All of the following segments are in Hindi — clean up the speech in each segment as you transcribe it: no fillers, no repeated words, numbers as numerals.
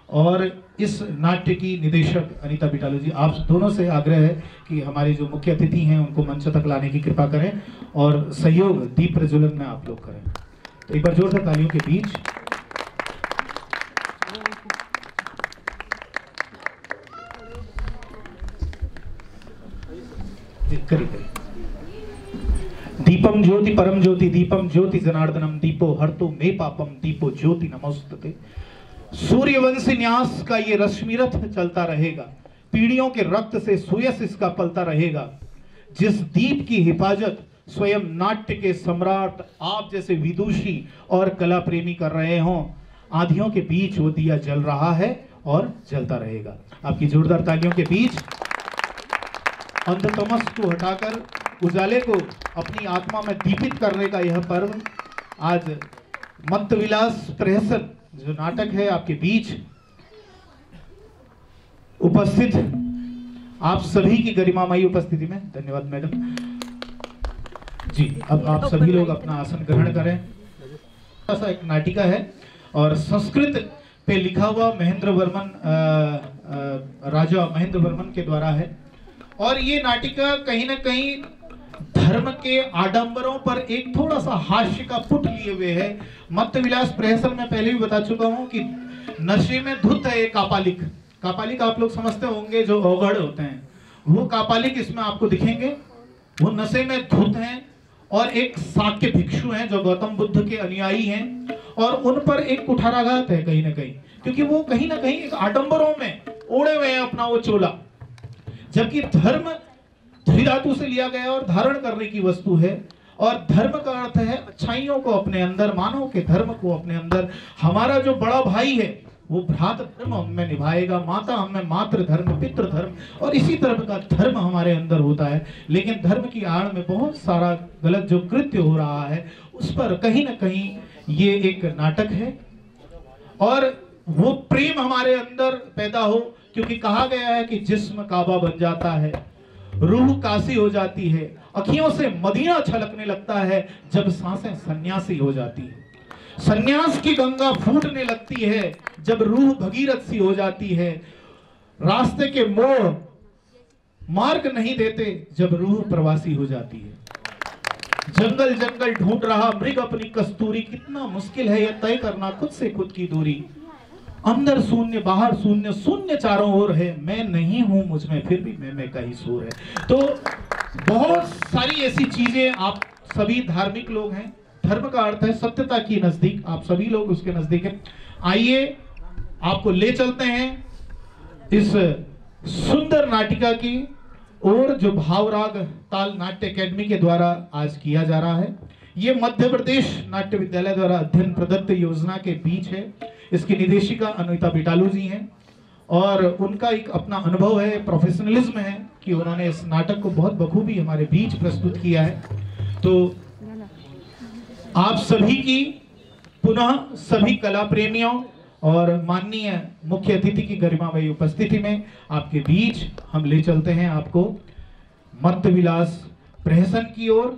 और इस नाट्य की निदेशक अनीता बिटालू जी, आप दोनों से आग्रह है कि हमारे जो मुख्य अतिथि हैं उनको मंच तक लाने की कृपा करें और सहयोग दीप प्रज्वलन में आप लोग करें। तो एक बार जोरदार तालियों के बीच करिए। दीपम ज्योति परम ज्योति दीपम ज्योति जनार्दनम दीपो हर्तु मे पापम दीपो ज्योति नमोस्तुते। सूर्यवंशी न्यास का ये रश्मिरथ चलता रहेगा, पीढ़ियों के रक्त से सुयस इसका पलता रहेगा। जिस दीप की हिफाजत स्वयं नाट्य के सम्राट आप जैसे विदुषी और कला प्रेमी कर रहे हों, आंधियों के बीच वो दिया जल रहा है और जलता रहेगा। आपकी जोरदार तालियों के बीच अंधतमस को हटाकर उजाले को अपनी आत्मा में दीपित करने का यह पर्व आज मत्त विलास प्रहसन जो नाटक है आपके बीच उपस्थित आप सभी की गरिमामयी उपस्थिति में, धन्यवाद मैडम जी। अब आप सभी लोग अपना आसन ग्रहण करें। ऐसा एक नाटिका है और संस्कृत पे लिखा हुआ महेंद्र वर्मन राजा महेंद्र वर्मन के द्वारा है और ये नाटिका कहीं ना कहीं धर्म के आडंबरों पर एक थोड़ा सा हास्य का पुट लिए हुए है। मत्त विलास प्रहसन में पहले भी बता चुका हूं कि नशे में धुत है कापालिक। कापालिक आप लोग समझते होंगे जो अवगढ़ होते हैं, वो कापालिक इसमें आपको दिखेंगे। वो नशे में धुत हैं और एक शाक्य भिक्षु हैं जो गौतम बुद्ध के अनुयायी हैं और उन पर एक कुठाराघात है कहीं ना कहीं, क्योंकि वो कहीं ना कहीं एक आडंबरों में ओढ़े हुए हैं अपना वो चोला, जबकि धर्म धातु से लिया गया और धारण करने की वस्तु है। और धर्म का अर्थ है अच्छाइयों को अपने अंदर, मानव के धर्म को अपने अंदर। हमारा जो बड़ा भाई है वो भ्रात धर्म हमें निभाएगा, माता हमें मातृ धर्म, पितृ धर्म और इसी तरह का धर्म हमारे अंदर होता है। लेकिन धर्म की आड़ में बहुत सारा गलत जो कृत्य हो रहा है उस पर कहीं ना कहीं ये एक नाटक है और वो प्रेम हमारे अंदर पैदा हो, क्योंकि कहा गया है कि जिस्म काबा बन जाता है, रूह काशी हो जाती है, अखियों से मदीना छलकने लगता है जब सांसें सन्यासी हो जाती है। सन्यास की गंगा फूटने लगती है जब रूह भगीरथ सी हो जाती है। रास्ते के मोड़ मार्ग नहीं देते जब रूह प्रवासी हो जाती है। जंगल जंगल ढूंढ रहा मृग अपनी कस्तूरी, कितना मुश्किल है यह तय करना खुद से खुद की दूरी। अंदर शून्य बाहर शून्य, शून्य चारों ओर है, मैं नहीं हूं मुझ में फिर भी मैं का ही शोर है। तो बहुत सारी ऐसी चीजें, आप सभी धार्मिक लोग हैं, धर्म का अर्थ है सत्यता की नजदीक, आप सभी लोग उसके नजदीक हैं। आइए आपको ले चलते हैं इस सुंदर नाटिका की और जो भावराग ताल नाट्य अकेडमी के द्वारा आज किया जा रहा है। ये मध्य प्रदेश नाट्य विद्यालय द्वारा अध्ययन प्रदत्त योजना के बीच है। इसकी निदेशिका अनीता बिटालू जी हैं और उनका एक अपना अनुभव है, प्रोफेशनलिज्म है कि उन्होंने इस नाटक को बहुत बखूबी हमारे बीच प्रस्तुत किया है। तो आप सभी की पुनः सभी कला प्रेमियों और माननीय मुख्य अतिथि की गरिमामयी उपस्थिति में आपके बीच हम ले चलते हैं आपको मत्त विलास प्रहसन की ओर।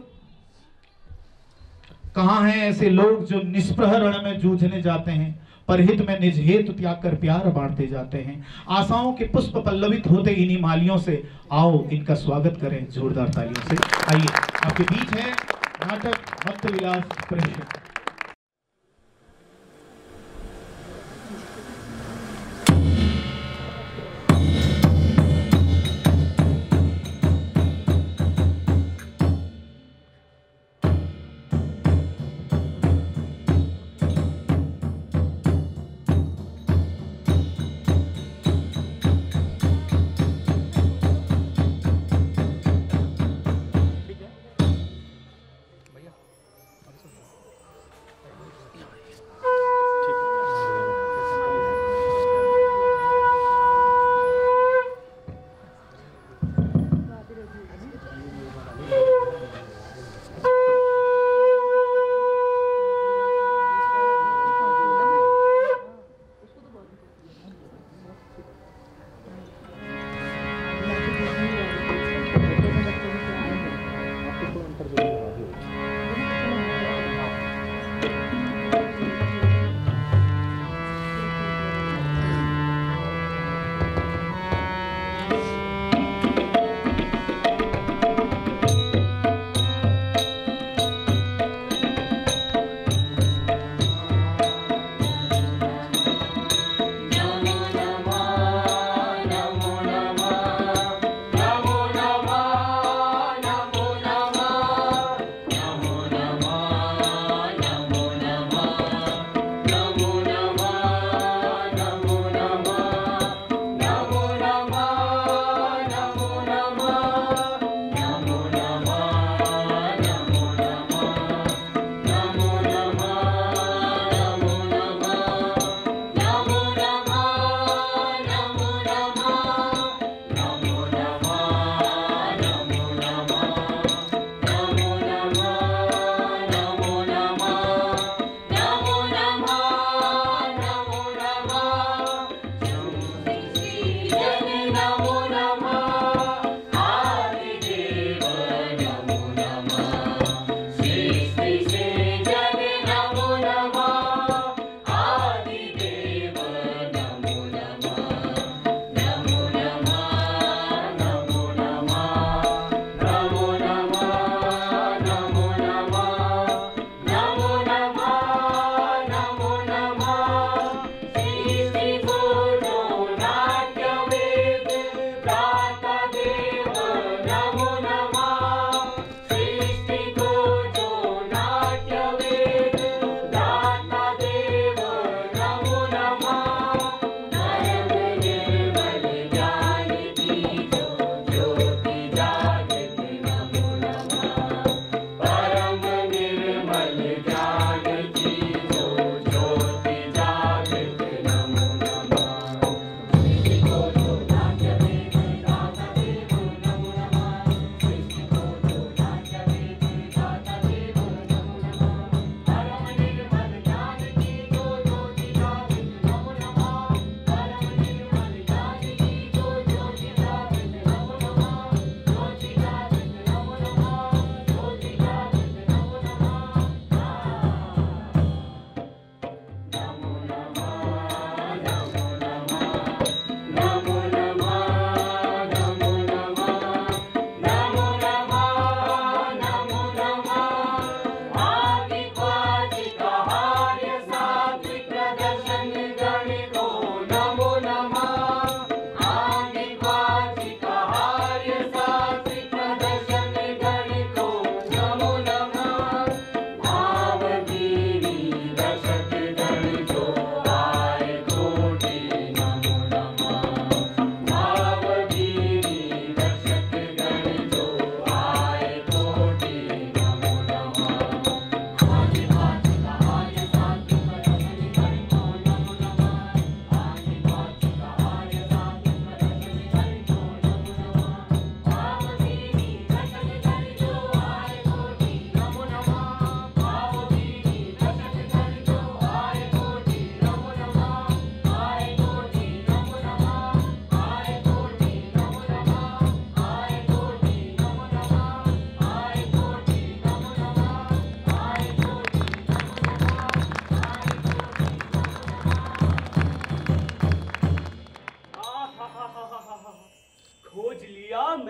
कहां हैं ऐसे लोग जो निष्प्रह रण में जूझने जाते हैं, परहित में निज हेतु त्याग कर प्यार बांटते जाते हैं। आशाओं के पुष्प पल्लवित होते इन्हीं मालियों से, आओ इनका स्वागत करें जोरदार तालियों से। आइए आपके बीच है नाटक मत्त विलास प्रहसन।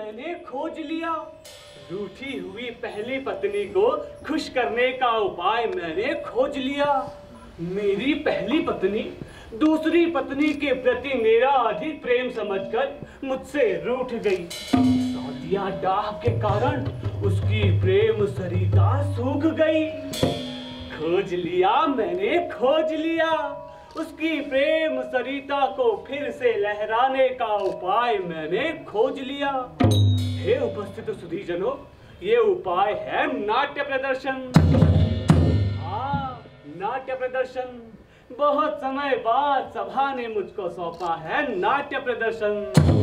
मैंने खोज लिया। रूठी हुई पहली पत्नी को खुश करने का उपाय मैंने खोज लिया। मेरी पहली पत्नी दूसरी पत्नी के प्रति मेरा अधिक प्रेम समझकर मुझसे रूठ गई। सौतिया डाह के कारण उसकी प्रेम सरिता सूख गई। खोज लिया मैंने खोज लिया, उसकी प्रेम सरिता को फिर से लहराने का उपाय मैंने खोज लिया। हे उपस्थित सुधीजनों, ये उपाय है नाट्य प्रदर्शन। हाँ, नाट्य प्रदर्शन। बहुत समय बाद सभा ने मुझको सौंपा है नाट्य प्रदर्शन।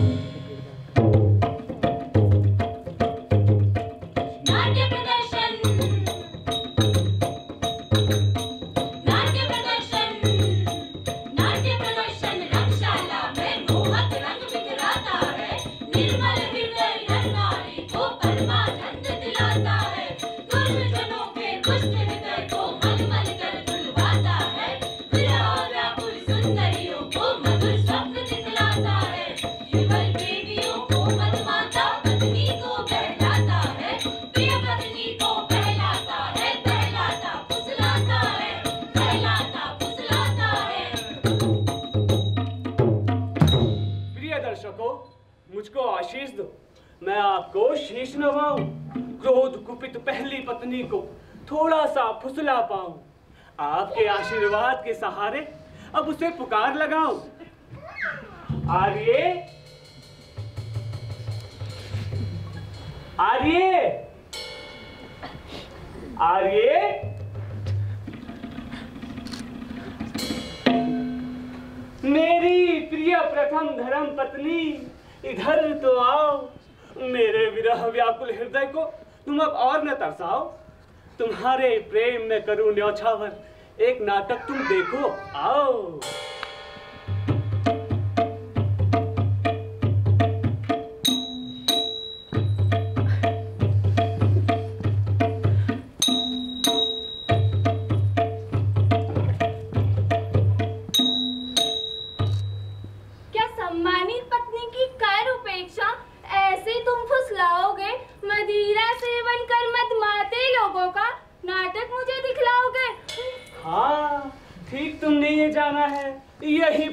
मुझको आशीष दो, मैं आपको शीश नवाऊं। क्रोध कुपित पहली पत्नी को थोड़ा सा फुसला पाऊं। आपके आशीर्वाद के सहारे अब उसे पुकार लगाऊं। आर्ये, आर्ये, आर्ये, मेरी प्रिय प्रथम धर्म पत्नी, इधर तो आओ। मेरे विरह व्याकुल हृदय को तुम अब और न तरसाओ। तुम्हारे प्रेम में करूं न्यौछावर, एक नाटक तुम देखो आओ।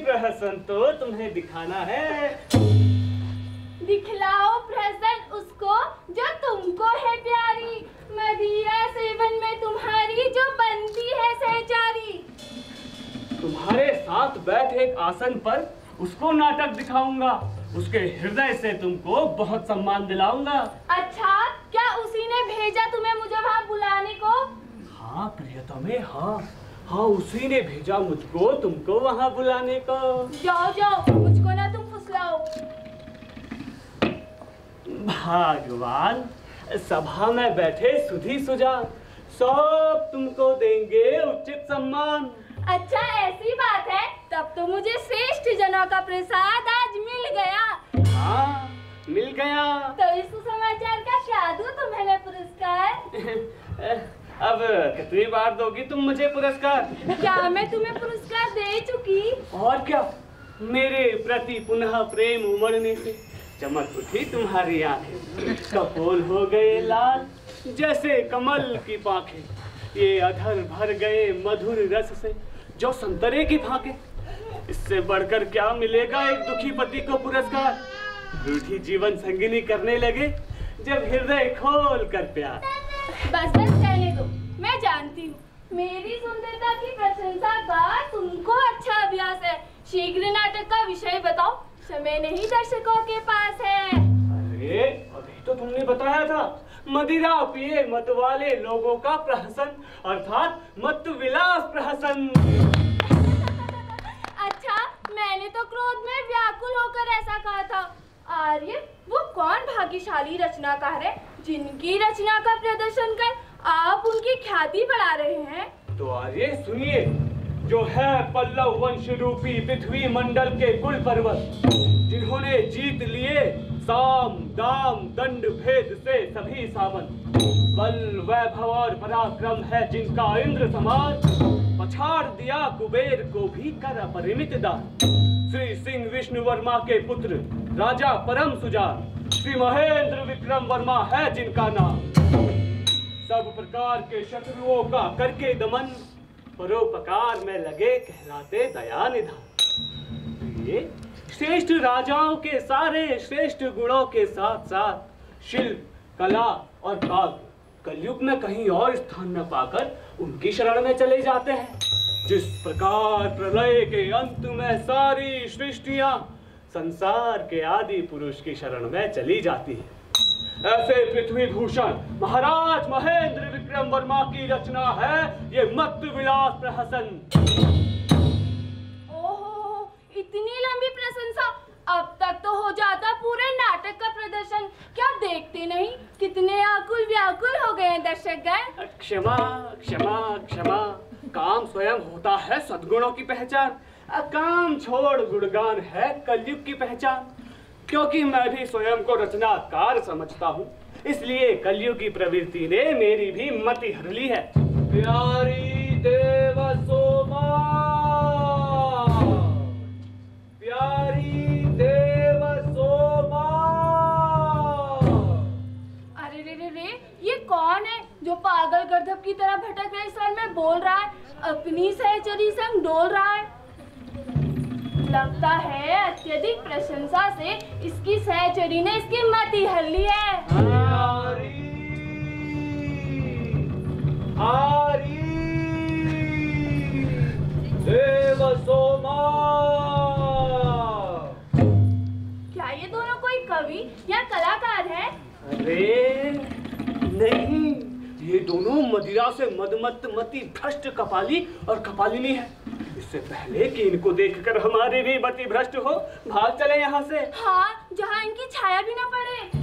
प्रहसन तो तुम्हें दिखाना है। दिखलाओ प्रहसन उसको जो तुमको है प्यारी, मदिरा सेवन में तुम्हारी जो बनती है सहचारी। तुम्हारे साथ बैठ एक आसन पर उसको नाटक दिखाऊंगा, उसके हृदय से तुमको बहुत सम्मान दिलाऊंगा। अच्छा, क्या उसी ने भेजा तुम्हें मुझे वहाँ बुलाने को? हाँ प्रियतमे, हाँ हाँ, उसी ने भेजा मुझको तुमको वहाँ बुलाने को। जाओ जाओ, मुझको ना तुम फुसलाओ। भगवान, सभा में बैठे सुधी सुजान सब तुमको देंगे उचित सम्मान। अच्छा ऐसी बात है, तब तो मुझे श्रेष्ठ जनों का प्रसाद आज मिल गया। हाँ मिल गया। तो इस समाचार का क्या दूं तुम्हें मैं पुरस्कार? अब कितनी बार दोगी तुम मुझे पुरस्कार? क्या मैं तुम्हें पुरस्कार दे चुकी? और क्या, मेरे प्रति पुनः प्रेम उमड़ने से चमक उठी तुम्हारी आंखें, कपोल हो गए लाल जैसे कमल की पाखें, ये अधर भर गए मधुर रस से जो संतरे की फाके। इससे बढ़कर क्या मिलेगा एक दुखी पति को पुरस्कार? रूठी जीवन संगिनी करने लगे जब हृदय खोल कर प्यार। बस बस कहने दो, मैं जानती हूँ मेरी सुंदरता की प्रशंसा का तुमको अच्छा अभ्यास है। शीघ्र नाटक का विषय बताओ, समय नहीं दर्शकों के पास है। अरे अभी तो तुमने बताया था, मदिरा पिए मत वाले लोगों का प्रहसन, अर्थात मत विलास प्रहसन। अच्छा, मैंने तो क्रोध में व्याकुल होकर ऐसा कहा था। आर्य, वो कौन भाग्यशाली रचनाकार है जिनकी रचना का प्रदर्शन कर आप उनकी ख्याति बढ़ा रहे हैं? तो आर्य सुनिए, जो है पल्लव वंश रूपी पृथ्वी मंडल के कुल पर्वत, जिन्होंने जीत लिए साम दाम दंड भेद से सभी सावन, बल वैभव और पराक्रम है जिनका इंद्र समान, पछाड़ दिया कुबेर को भी कर अपरिमित दान। श्री सिंह विष्णु वर्मा के पुत्र राजा परम सुजान, श्री महेंद्र विक्रम वर्मा है जिनका नाम। सब प्रकार के शत्रुओं का करके दमन, परोपकार में लगे कहलाते दया निधान। ये श्रेष्ठ राजाओं के सारे श्रेष्ठ गुणों के साथ साथ शिल्प, कला और काव्य कलयुग में कहीं और स्थान न पाकर उनकी शरण में चले जाते हैं। जिस प्रकार प्रलय के अंत में सारी सृष्टियां संसार के आदि पुरुष की शरण में चली जाती है, ऐसे पृथ्वी भूषण महाराज महेंद्र विक्रम वर्मा की रचना है ये मत विलास प्रहसन। ओहो, इतनी लंबी प्रशंसा! अब तक तो हो जाता पूरे नाटक का प्रदर्शन। क्या देखते नहीं कितने आकुल व्याकुल हो गए दर्शकगण। क्षमा क्षमा क्षमा, काम स्वयं होता है सद्गुणों की पहचान, काम छोड़ गुणगान है कलयुग की पहचान। क्योंकि मैं भी स्वयं को रचनाकार समझता हूँ, इसलिए कलयुग की प्रवृत्ति ने मेरी भी मति हर ली है। प्यारी देव सोमा, प्यारी देव सोमा। अरे रे, ये कौन है जो पागल गर्दभ की तरह भटक रहे स्वर में बोल रहा है, अपनी सहचरी संग डोल रहा है? लगता है अत्यधिक प्रशंसा से इसकी सहचरी ने इसकी मति हर ली है। देव सोमा। क्या ये दोनों कोई कवि या कलाकार है? अरे नहीं, ये दोनों मदिरा से मदमत्त मति भ्रष्ट कपाली और कपालिनी है। इससे पहले कि इनको देखकर हमारी भी मति भ्रष्ट हो, भाग चले यहाँ से। हाँ, जहाँ इनकी छाया भी न पड़े।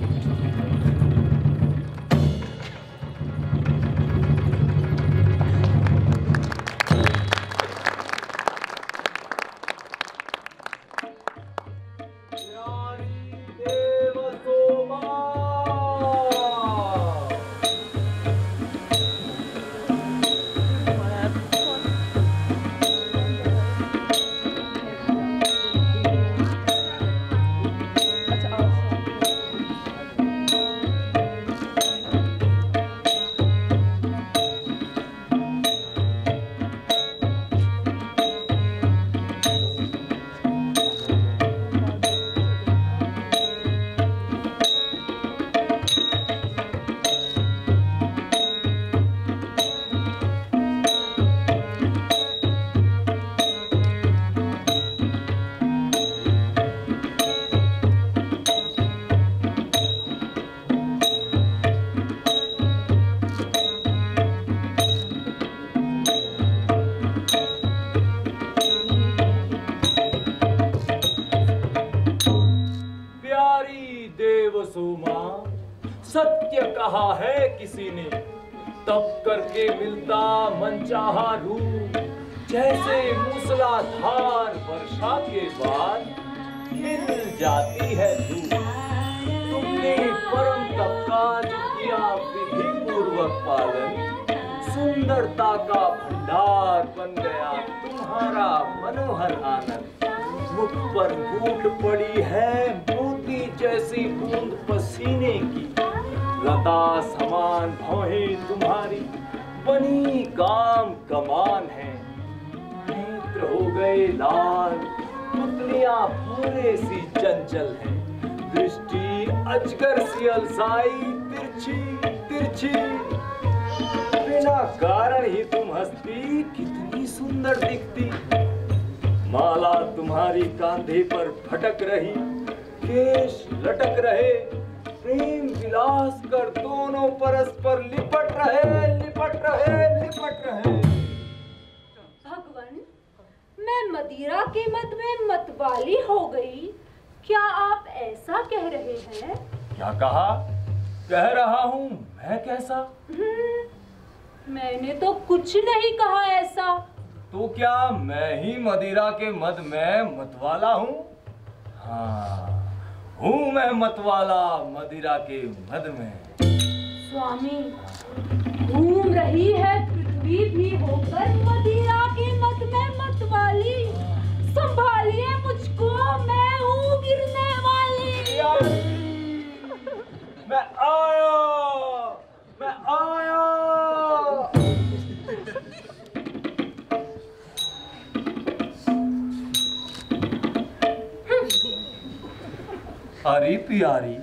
सत्य कहा है किसी ने, तप करके मिलता मनचाहा रूप। जैसे मूसलाधार वर्षा के बाद मिल जाती है धूप। तुमने परम तप का जो किया विधि पूर्वक पालन, सुंदरता का भंडार बन गया तुम्हारा मनोहर आनंद। मुख पर बूट पड़ी है मोती जैसी बूंद पसीने की। लता समान भौहें तुम्हारी बनी काम कमान है। नेत्र हो गए लाल, पुतलियां भूरे सी चंचल है। दृष्टि अजगर सी अलसाई तिरछी तिरछी। बिना कारण ही तुम हंसती कितनी सुंदर दिखती। माला तुम्हारी कांधे पर भटक रही, केश लटक रहे। प्रेम विलास कर दोनों परस्पर लिपट रहे लिपट रहे लिपट रहे। भगवान, मैं मदिरा के मत में मतवाली हो गई, क्या आप ऐसा कह रहे हैं? क्या कहा? कह रहा हूँ मैं कैसा? मैंने तो कुछ नहीं कहा ऐसा। तो क्या मैं ही मदिरा के मद में मतवाला हूँ? हाँ, हूँ मैं मतवाला मदिरा के मद में। स्वामी, घूम रही है पृथ्वी भी होकर मदिरा के मद में मतवाली। संभालिए मुझको, मैं हूँ गिरने वाली। अरे प्यारी,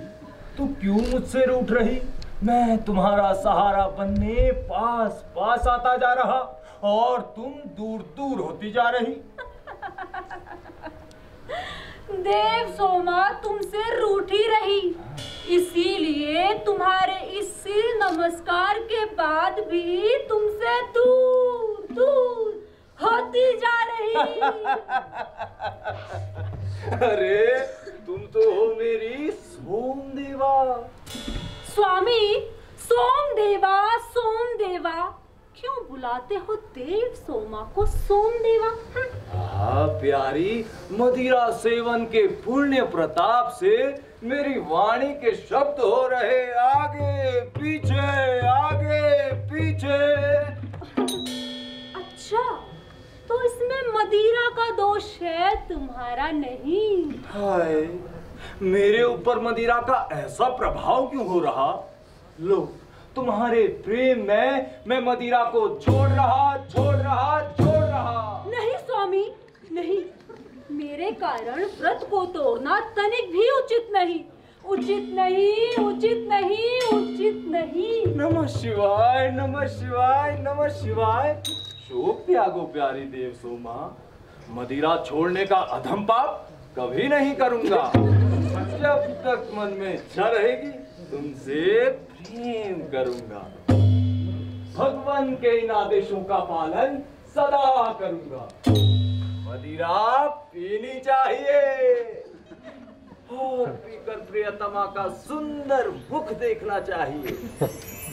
तू क्यों मुझसे रूठ रही? मैं तुम्हारा सहारा बनने पास पास आता जा रहा और तुम दूर दूर होती जा रही। देव सोमा तुमसे रूठी रही, इसीलिए तुम्हारे इस सिर नमस्कार के बाद भी तुमसे दूर दूर होती जा रही। अरे तुम तो हो मेरी सोमदेवा। स्वामी, सोमदेवा सोमदेवा क्यों बुलाते हो देव सोमा को सोमदेवा? प्यारी, मदिरा सेवन के पुण्य प्रताप से मेरी वाणी के शब्द हो रहे आगे पीछे। अच्छा, तो इसमें मदिरा का दोष है, तुम्हारा नहीं। हाय, मेरे ऊपर मदिरा का ऐसा प्रभाव क्यों हो रहा? लो, तुम्हारे प्रेम में मैं मदिरा को छोड़ रहा। नहीं स्वामी, नहीं, मेरे कारण व्रत को तोड़ना तनिक भी उचित नहीं। नमः शिवाय। शोक त्यागो प्यारी देव सोमा, मदिरा छोड़ने का अधम पाप कभी नहीं करूंगा। जब तक मन में इच्छा रहेगी तुमसे प्रेम करूंगा। भगवान के इन आदेशों का पालन सदा करूंगा। मदिरा पीनी चाहिए और पीकर प्रियतमा का सुंदर मुख देखना चाहिए।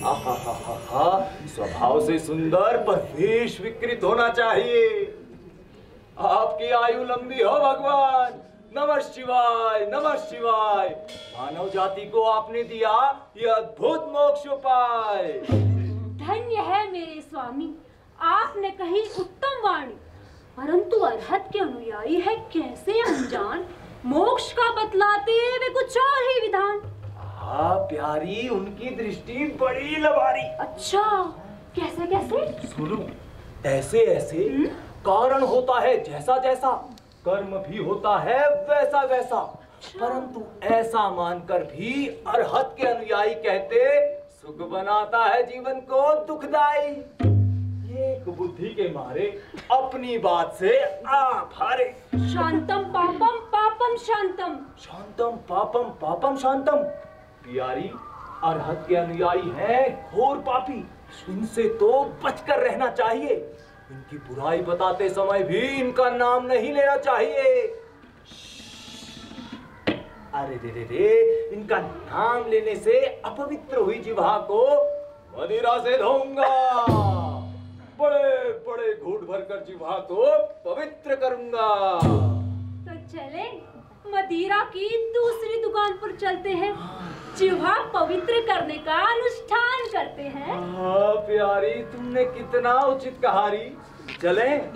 आहा, स्वभाव से सुंदर पर वेश विकृत होना चाहिए। आपकी आयु लंबी हो भगवान। नमः शिवाय। मानव जाति को आपने दिया यह अद्भुत मोक्ष उपाय। धन्य है मेरे स्वामी, आपने कही उत्तम वाणी, परंतु अरहत के अनुयायी है कैसे अनजान, मोक्ष का बतलाते वे कुछ और ही विधान। प्यारी, उनकी दृष्टि बड़ी लबारी। अच्छा, कैसे? सुनो, ऐसे कारण होता है जैसा जैसा, कर्म भी होता है वैसा, परंतु ऐसा मानकर भी अरहत के अनुयायी कहते सुख बनाता है जीवन को दुखदाई। एक बुद्धि के मारे अपनी बात से आप हारे। शांतम पापम पापम शांतम। शांतम पापम शांतम। प्यारी, अरहत के अनुयायी हैं घोर पापी, इनसे तो बचकर रहना चाहिए। इनकी बुराई बताते समय भी इनका नाम नहीं लेना चाहिए। अरे रे, इनका नाम लेने से अपवित्र हुई जिह्वा को मदिरा से धोऊंगा। बड़े घूंट भरकर जिह्वा को पवित्र करूंगा। तो चले मदिरा की दूसरी दुकान पर चलते हैं, जिह्वा पवित्र करने का अनुष्ठान करते हैं। प्यारी, तुमने कितना उचित कहा री। चलें?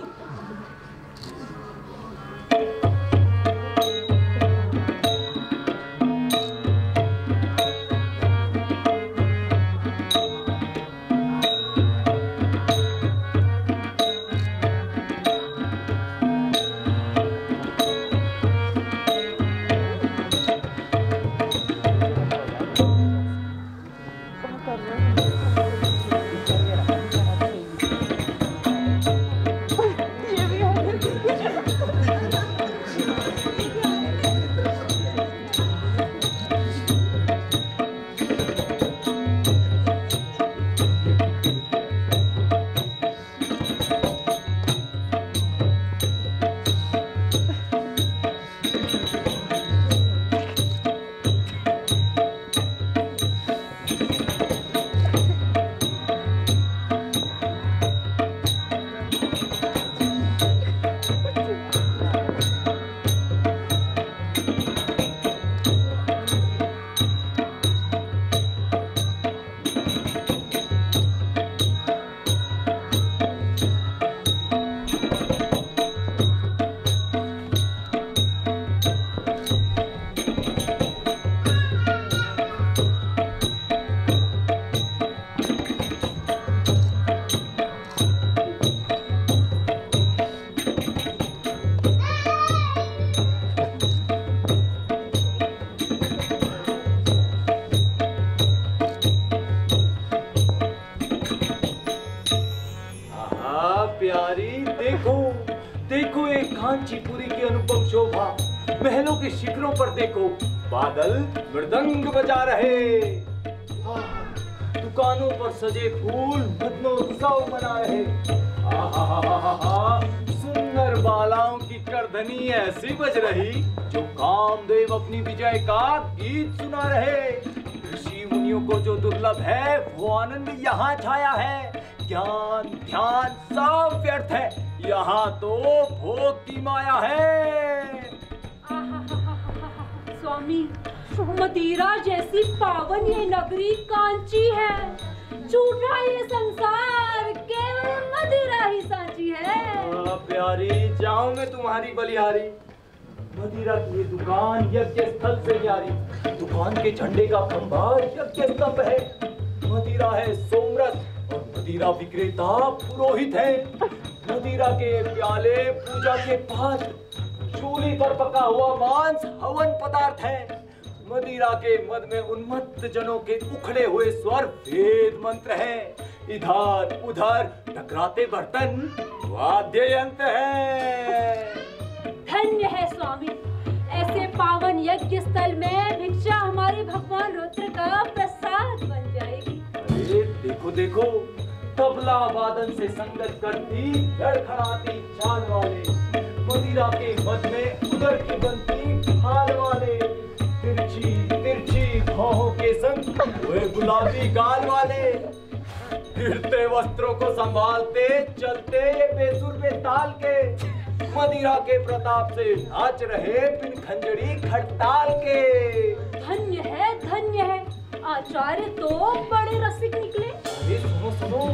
कांचीपुरी की अनुपम शोभा। महलों के शिखरों पर देखो बादल मृदंग बजा रहे। दुकानों पर सजे फूल मदनोत्सव मना रहे। सुंदर बालाओं की करधनी ऐसी बज रही जो कामदेव अपनी विजय का गीत सुना रहे। ऋषि मुनियों को जो दुर्लभ है वो आनंद यहाँ छाया है। ज्ञान ध्यान सब व्यर्थ है, यहाँ तो भोग की माया है। स्वामी, मदिरा जैसी पावन ये नगरी कांची है। झूठा ये संसार केवल मदिरा ही साची है। प्यारी जाऊं मैं तुम्हारी बलिहारी। मदिरा की ये दुकान यज्ञ स्थल से न्यारी। दुकान के झंडे का खंभा यज्ञ स्तंभ है। मदिरा है सोमरस और मदिरा विक्रेता पुरोहित है। मदिरा के प्याले पूजा के पात्र, चूल्ही पर पका हुआ मांस हवन पदार्थ है। मदिरा के मद में उन्मत्त जनों के उखड़े हुए स्वर वेद मंत्र हैं। इधर उधर टकराते बर्तन वाद्य यंत्र है। धन्य है स्वामी, ऐसे पावन यज्ञ स्थल में भिक्षा हमारे भगवान रुद्र का प्रसाद बन जाएगी। अरे देखो देखो, तबला वादन से संगत करती लड़खड़ाती चाल वाले। मदिरा के मद में उधर की बनती हाल वाले। तिरछी तिरछी भौहों के संग वे गुलाबी गाल वाले। गिरते वस्त्रों को संभालते चलते ये बेसुर बेताल के। मदिरा के प्रताप से नाच रहे बिन खंजरी खड़ताल के। धन्य है, आचार्य तो बड़े रसिक निकले। अरे सुनो सुनो,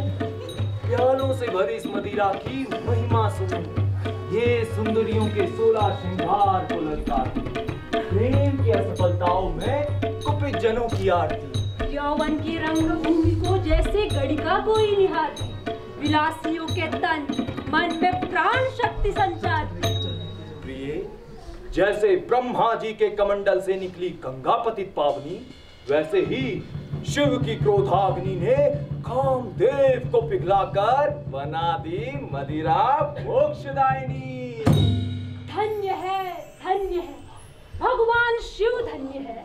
प्यालों से भरी इस मदिरा की महिमा सुनो। ये सुंदरियों के 16 श्रृंगार को ललकारती। प्रेम की असफलताओं में कुपित जनों की आरती। यौवन की रंगभूमि को जैसे गड़िका कोई निहारती। विलासियों के तन मन में प्राण शक्ति संचारती। प्रिय, जैसे ब्रह्मा जी के कमंडल से निकली गंगा पतित पावनी, वैसे ही शिव की क्रोधाग्नि ने कामदेव को पिघलाकर बना दी मदिरा मोक्षदायिनी। धन्य है, भगवान शिव धन्य है।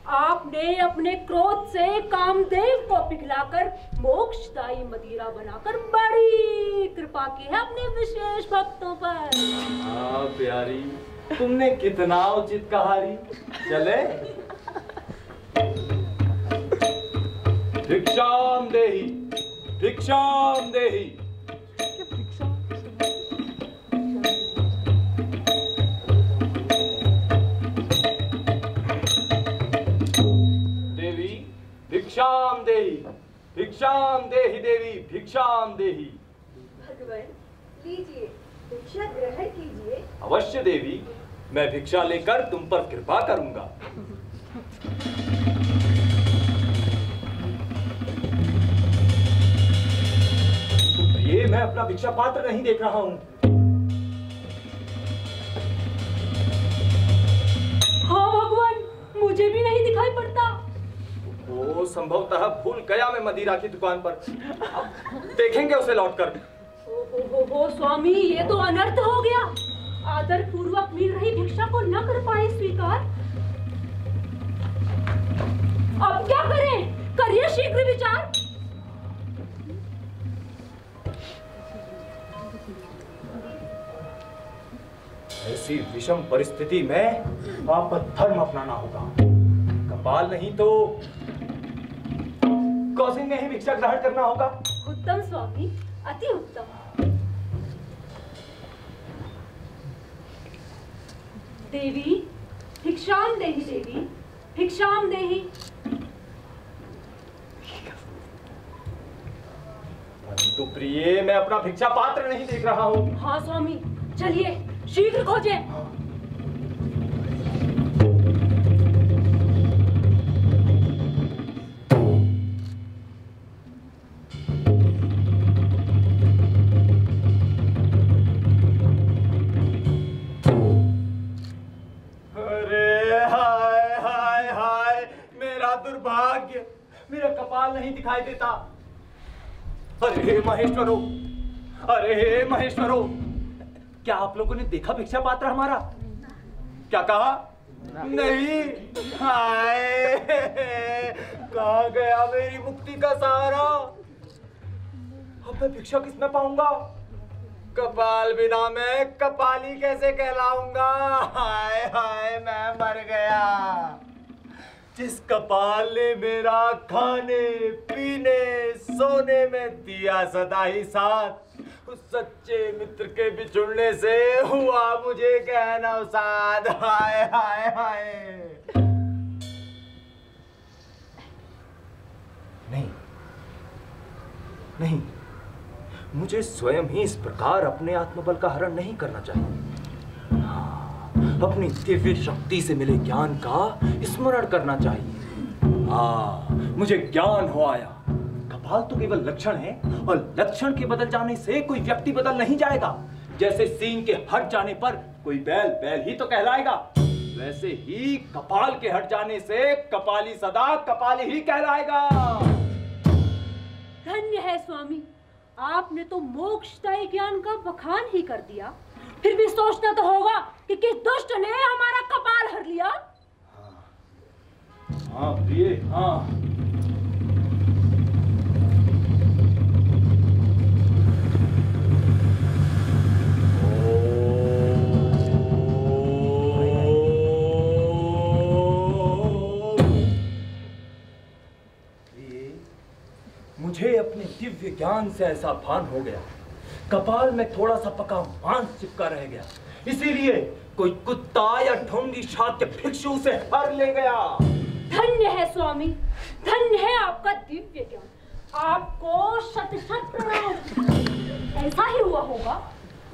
आपने अपने क्रोध से कामदेव को पिघलाकर मोक्षदायी मदिरा बनाकर बड़ी कृपा की है अपने विशेष भक्तों पर। हाँ प्यारी, तुमने कितना उचित कहारी। चले भिक्षाम देहि, भिक्षाम देहि। देवी भिक्षाम देहि, भिक्षाम देहि देवी भिक्षाम देहि। भगवान लीजिए, भिक्षा ग्रहण कीजिए। अवश्य देवी, मैं भिक्षा लेकर तुम पर कृपा करूंगा। ये मैं अपना भिक्षा पात्र नहीं देख रहा हूँ। हाँ भगवान, मुझे भी नहीं दिखाई पड़ता। वो संभवतः भूल गया मैं मदिरा की दुकान पर। अब देखेंगे उसे लौटकर। ओ स्वामी, ये तो अनर्थ हो गया। आदर पूर्वक मिल रही भिक्षा को न कर पाए स्वीकार। अब क्या करें? करिए शीघ्र विचार। ऐसी विषम परिस्थिति में आपद धर्म अपनाना होगा। कपाल नहीं तो कौशिक में ही भिक्षा ग्रहण करना होगा। उत्तम स्वामी, अति उत्तम। देवी भिक्षाम देहि, देवी भिक्षाम देहि। परंतु प्रिय, मैं अपना भिक्षा पात्र नहीं देख रहा हूँ। हाँ स्वामी, चलिए शीघ्र खोजें। अरे हाय हाय हाय, मेरा दुर्भाग्य, मेरा कपाल नहीं दिखाई देता। अरे हे महेश्वरो, अरे हे महेश्वरो, क्या आप लोगों ने देखा भिक्षा पात्र हमारा? क्या कहा? नहीं। हाय, कहाँ गया मेरी मुक्ति का सहारा? अब मैं भिक्षा किसमें पाऊंगा? कपाल बिना मैं कपाली कैसे कहलाऊंगा? हाय हाय, मैं मर गया। जिस कपाल ने मेरा खाने पीने सोने में दिया सदा ही साथ, उस सच्चे मित्र के बिछुड़ने से हुआ मुझे कहना साध। हाय हाय हाय। नहीं नहीं, मुझे स्वयं ही इस प्रकार अपने आत्मबल का हरण नहीं करना चाहिए। अपनी दिव्य शक्ति से मिले ज्ञान का स्मरण करना चाहिए। मुझे ज्ञान हो आया। कपाल तो केवल लक्षण है, और लक्षण के बदल जाने से कोई व्यक्ति बदल नहीं जाएगा। जैसे सींग के हट जाने पर कोई बैल बैल ही तो कहलाएगा, वैसे ही कपाल के हट जाने से कपाली सदा कपाली ही कहलाएगा। धन्य है स्वामी, आपने तो मोक्षदायी ज्ञान का बखान ही कर दिया। फिर भी सोचना तो होगा कि किस दुष्ट ने हमारा कपाल हर लिया। हाँ प्रिय, हाँ। मुझे अपने दिव्य ज्ञान से ऐसा भान हो गया, कपाल में थोड़ा सा पका मांस चिपका रह गया, इसीलिए कोई कुत्ता या ढोंगी शाक्य भिक्षु से हर ले गया। धन्य है स्वामी, धन्य है आपका दिव्य ज्ञान। आपको शत शत प्रणाम। ऐसा ही हुआ होगा,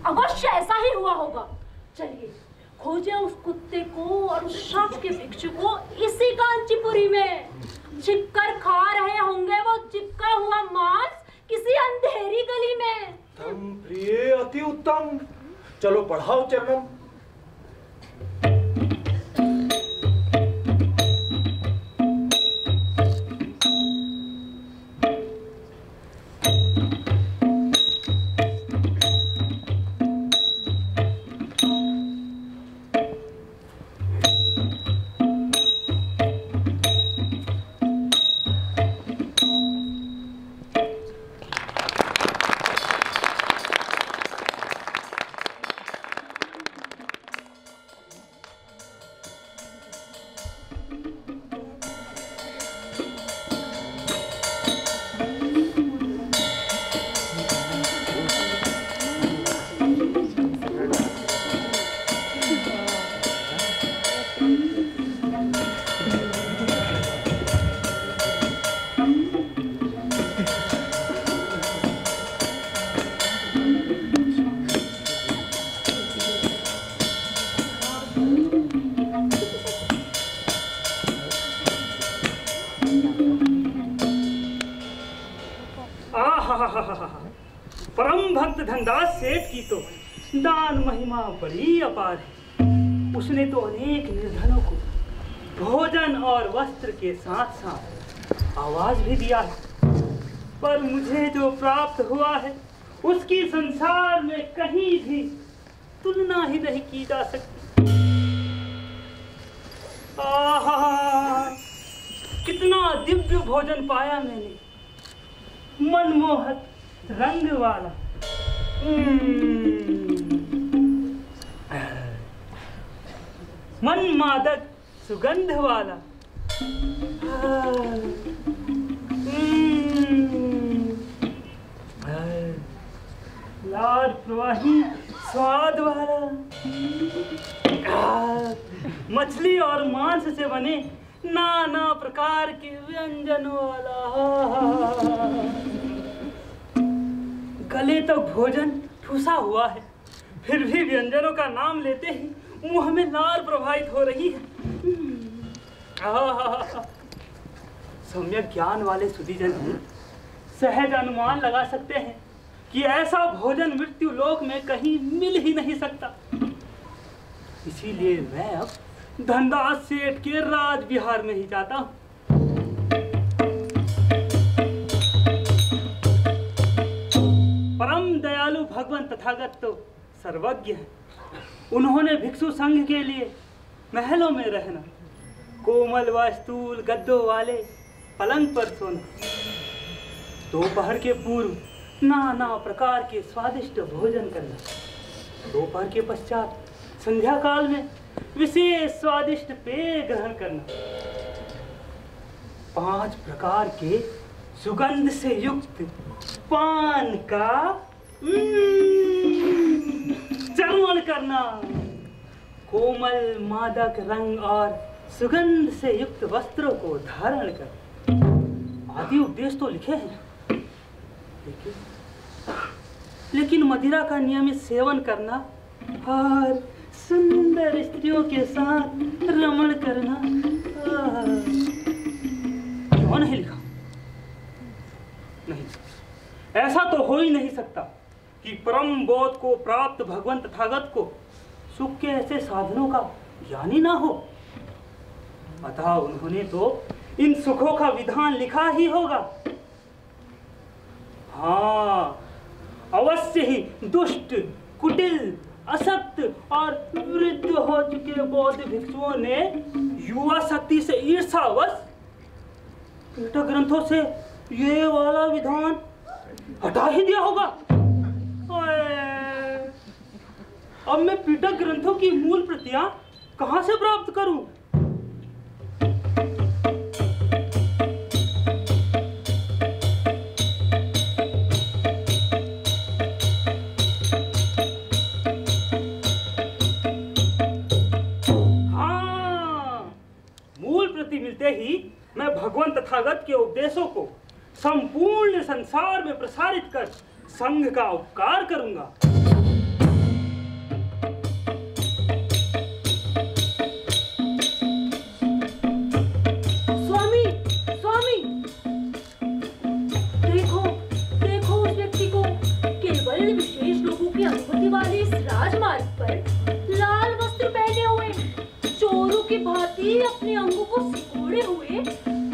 अवश्य ऐसा ही हुआ होगा। चलिए खोजें उस कुत्ते को और उस शाक्य भिक्षु को इसी कांचीपुरी में। छिपकर खा रहे होंगे वो चिपका हुआ मांस किसी अंधेरी गली में। उत्तम प्रिय, अति उत्तम। चलो बढ़ाओ चरणम। परम भक्त धनदास सेठ की तो दान महिमा बड़ी अपार है। उसने तो अनेक निर्धनों को भोजन और वस्त्र के साथ साथ आवाज भी दिया है, पर मुझे जो प्राप्त हुआ है उसकी संसार में कहीं भी तुलना ही नहीं की जा सकती। आहा, कितना दिव्य भोजन पाया मैंने, मनमोहक रंग वाला, मनमादक सुगंध वाला, लाल प्रवाही स्वाद वाला, मछली और मांस से बने नाना प्रकार के व्यंजनों वाला। गले तक भोजन ठूसा हुआ है, फिर भी व्यंजनों का नाम लेते ही मुंह में लार प्रवाहित हो रही है। सम्यक ज्ञान वाले सुधीजन सहज अनुमान लगा सकते हैं कि ऐसा भोजन मृत्यु लोक में कहीं मिल ही नहीं सकता। इसीलिए मैं अब धनदास सेठ के राज विहार में ही जाता हूँ। परम दयालु भगवान तथागत तो सर्वज्ञ हैं। उन्होंने भिक्षु संघ के लिए महलों में रहना, कोमल व स्थूल गद्दों वाले पलंग पर सोना, दोपहर के पूर्व नाना प्रकार के स्वादिष्ट भोजन करना, दोपहर के पश्चात संध्या काल में विशेष स्वादिष्ट पेय ग्रहण करना, 5 प्रकार के सुगंध से युक्त पान का चर्वण करना, कोमल मादक रंग और सुगंध से युक्त वस्त्रों को धारण कर आदि उपदेश तो लिखे हैं, लेकिन मदिरा का नियमित सेवन करना और सुंदर स्त्रियों के साथ रमण करना क्यों नहीं लिखा? नहीं, ऐसा तो हो ही नहीं सकता कि परम बोध को प्राप्त भगवान तथागत को सुख के ऐसे साधनों का ज्ञान ही ना हो। अतः उन्होंने तो इन सुखों का विधान लिखा ही होगा। हाँ, अवश्य ही दुष्ट, कुटिल, असक्त और वृद्ध हो चुके बौद्ध भिक्षुओं ने युवा शक्ति से ईर्ष्यावश पीठ ग्रंथों से ये वाला विधान हटा ही दिया होगा। अब मैं पीठ ग्रंथों की मूल प्रतियां कहां से प्राप्त करूं? मिलते ही मैं भगवान तथागत के उपदेशों को संपूर्ण संसार में प्रसारित कर संघ का उपकार करूंगा। स्वामी, स्वामी, देखो, देखो उस व्यक्ति को। केवल विशेष लोगों की अनुमति वाले इस राजमार्ग पर लाल वस्त्र पहने हुए, चोरों की भांति अपने अंगों को सिकोड़े हुए,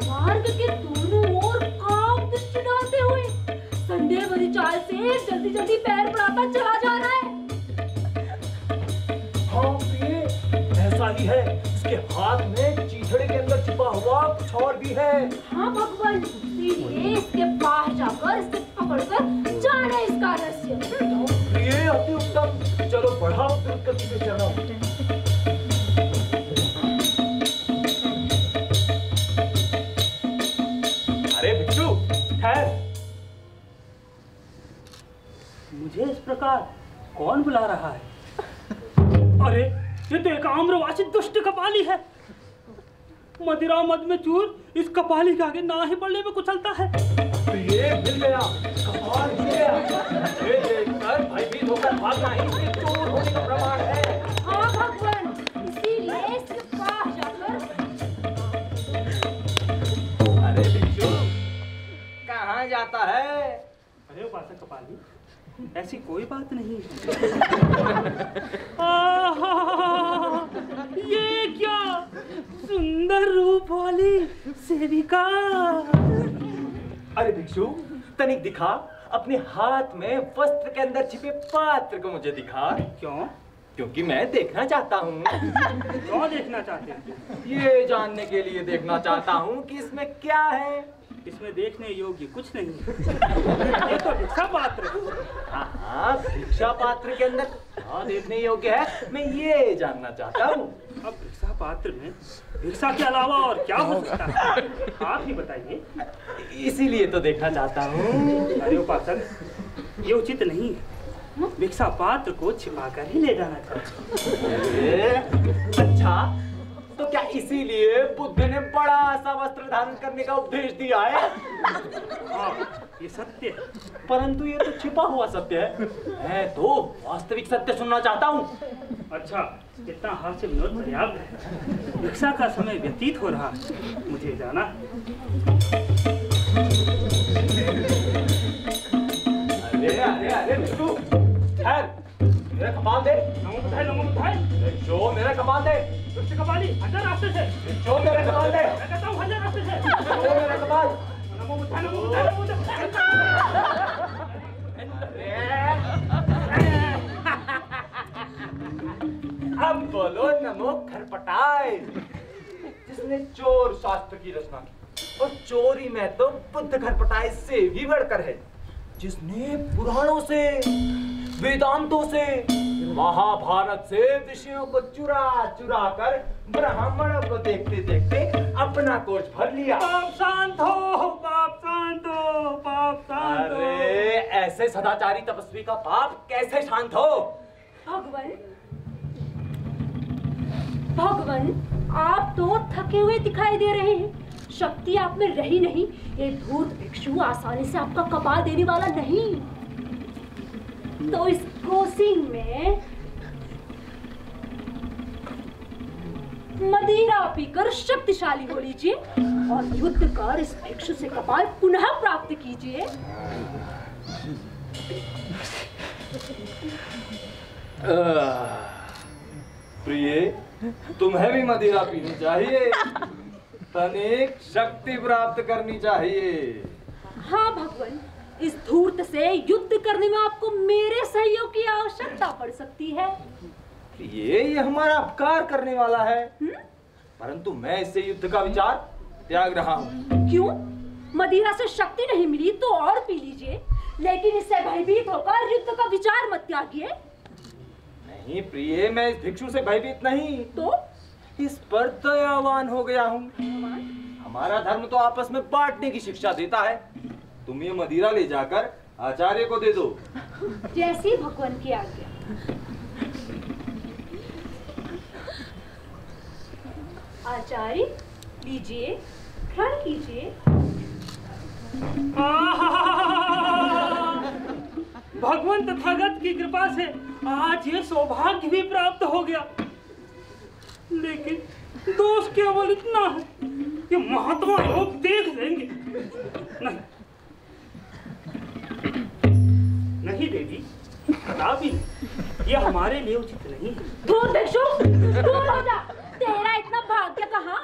मार्ग के दोनों ओर काम दृष्टि डालते हुए संदेह भरी चाल से जल्दी जल्दी पैर बढ़ाता चला जा रहा है। हाँ प्रिय, ऐसा ही है। इसके हाथ में चीथड़े के अंदर छुपा हुआ कुछ और भी है। हाँ भगवान, इसीलिए इसके पास जाकर इसे पकड़कर जाने इसका रहस्य। प्रिय, अति उत्तम। चलो बढ़ाओ, द्रुत गति से चलो। मुझे इस प्रकार कौन बुला रहा है? अरे, ये तो एक आम्रवासी दुष्ट कपाली है। मदिरा मद में चूर इस कपाली के आगे ना ही पड़ने में कुचलता है। तो ये मिल गया, कपाल मिल गया। ये देखकर भयभीत होकर भागना ही चोर होने का प्रमाण है। हाँ भगवान, इसीलिए इसके पास जाकर। अरे भिक्षु, कहाँ जाता है? अरे उपासक कपाली, ऐसी कोई बात नहीं है। ये क्या सुंदर रूप वाली सेविका। अरे भिक्षु, तनिक दिखा, अपने हाथ में वस्त्र के अंदर छिपे पात्र को मुझे दिखा। क्यों? क्योंकि मैं देखना चाहता हूँ। क्यों देखना चाहते हैं? ये जानने के लिए देखना चाहता हूँ कि इसमें क्या है। इसमें देखने योग्य कुछ नहीं। ये तो भिक्षा पात्र। हाँ, भिक्षा पात्र के अंदर क्या देखने योग्य है, मैं ये जानना चाहता हूँ। अब भिक्षा पात्र में भिक्षा के अलावा और क्या हो सकता है? आप ही बताइए। इसीलिए तो देखना चाहता हूँ। अरे उपासक, ये उचित नहीं है। भिक्षा पात्र को छिपाकर ही ले जाना चाहिए। अच्छा, तो क्या इसीलिए बुद्ध ने बड़ा सा वस्त्र धारण करने का उपदेश दिया है? हाँ, ये सत्य है। परंतु ये तो छिपा हुआ सत्य है। मैं तो वास्तविक सत्य सुनना चाहता हूँ। अच्छा, इतना हास्य विनोद पर्याप्त है। भिक्षा का समय व्यतीत हो रहा है, मुझे जाना है। अरे अरे अरे बिट्टू, ठहर, मेरा कपाल दे। नमो बुद्धाय, नमो बुद्धाय। जो मेरा कपाल दे। दुष्ट कपाली, हट रास्ते से। जो मेरा कपाल दे। मैं कहता हूँ हट रास्ते से। जो मेरा कपाल। नमो बुद्धाय, नमो बुद्धाय, नमो बुद्धाय। अमोघ खरपटाए, जिसने चोर शास्त्र की रचना की, और चोरी में तो बुद्ध खरपटाए से भी बढ़कर है, जिसने पुराणों से, वेदांतों से, महाभारत से विषयों को चुरा चुरा कर ब्राह्मणों को देखते देखते अपना कोष भर लिया। बाप शांत हो, बाप शांत हो, बाप शांत हो। अरे ऐसे सदाचारी तपस्वी का बाप कैसे शांत हो? भगवान, आप तो थके हुए दिखाई दे रहे हैं। शक्ति आप में रही नहीं। ये धूर्त भिक्षु आसानी से आपका कपाल देने वाला नहीं। तो इस क्रॉसिंग में मदिरा पीकर शक्तिशाली हो लीजिए और युद्ध कर इस भिक्षु से कपाल पुनः प्राप्त कीजिए। प्रिय, तुम्हें भी मदिरा पीनी चाहिए, तनिक शक्ति प्राप्त करनी चाहिए। हाँ भगवान, इस धूर्त से युद्ध करने में आपको मेरे सहयोग की आवश्यकता पड़ सकती है। ये हमारा अपकार करने वाला है, परंतु मैं इससे युद्ध का विचार त्याग रहा हूँ। क्यों? मदिरा से शक्ति नहीं मिली तो और पी लीजिए, लेकिन इससे भयभीत होकर युद्ध का विचार मत त्यागिए। नहीं प्रिय, मैं इस भिक्षु से भयभीत नहीं, तो इस पर दयावान हो गया हूँ। हमारा धर्म तो आपस में बांटने की शिक्षा देता है। तुम ये मदिरा ले जाकर आचार्य को दे दो। जैसी भगवान की आज्ञा। आचार्य, लीजिए, ग्रहण कीजिए। भगवान तथागत की कृपा से आज ये सौभाग्य भी प्राप्त हो गया, लेकिन दोष केवल इतना है कि महात्मा लोग देख लेंगे। नहीं देवी, कदापि ये हमारे लिए उचित नहीं है। दूर भिक्षु, दूर हो जा। तेरा इतना भाग्य कहाँ?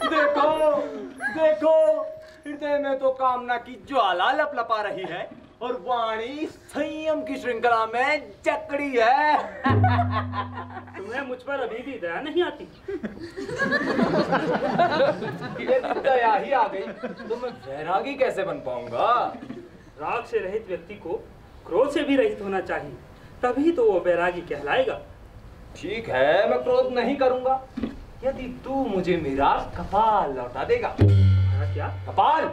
देखो देखो, हृदय में तो कामना की ज्वाला लपलपा रही है और वाणी संयम की श्रृंखला में जकड़ी है। तुम्हें मुझ पर अभी भी दया नहीं आती? दया ही आ गई तो मैं वैरागी कैसे बन पाऊंगा? राग से रहित व्यक्ति को क्रोध से भी रहित होना चाहिए, तभी तो वो वैरागी कहलाएगा। ठीक है, मैं क्रोध नहीं करूंगा यदि तू मुझे मेरा कपाल लौटा देगा। क्या कपाल?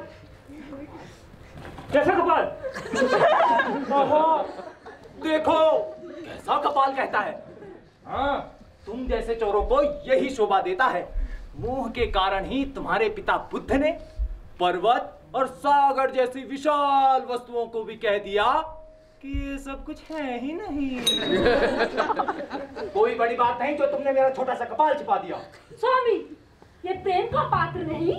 कैसा कपाल? देखो कैसा कपाल कहता है। हाँ, तुम जैसे चोरों को यही शोभा देता है। मोह के कारण ही तुम्हारे पिता बुद्ध ने पर्वत और सागर जैसी विशाल वस्तुओं को भी कह दिया कि ये सब कुछ है ही नहीं। कोई बड़ी बात नहीं जो तुमने मेरा छोटा सा कपाल छिपा दिया। स्वामी, ये प्रेम का पात्र नहीं।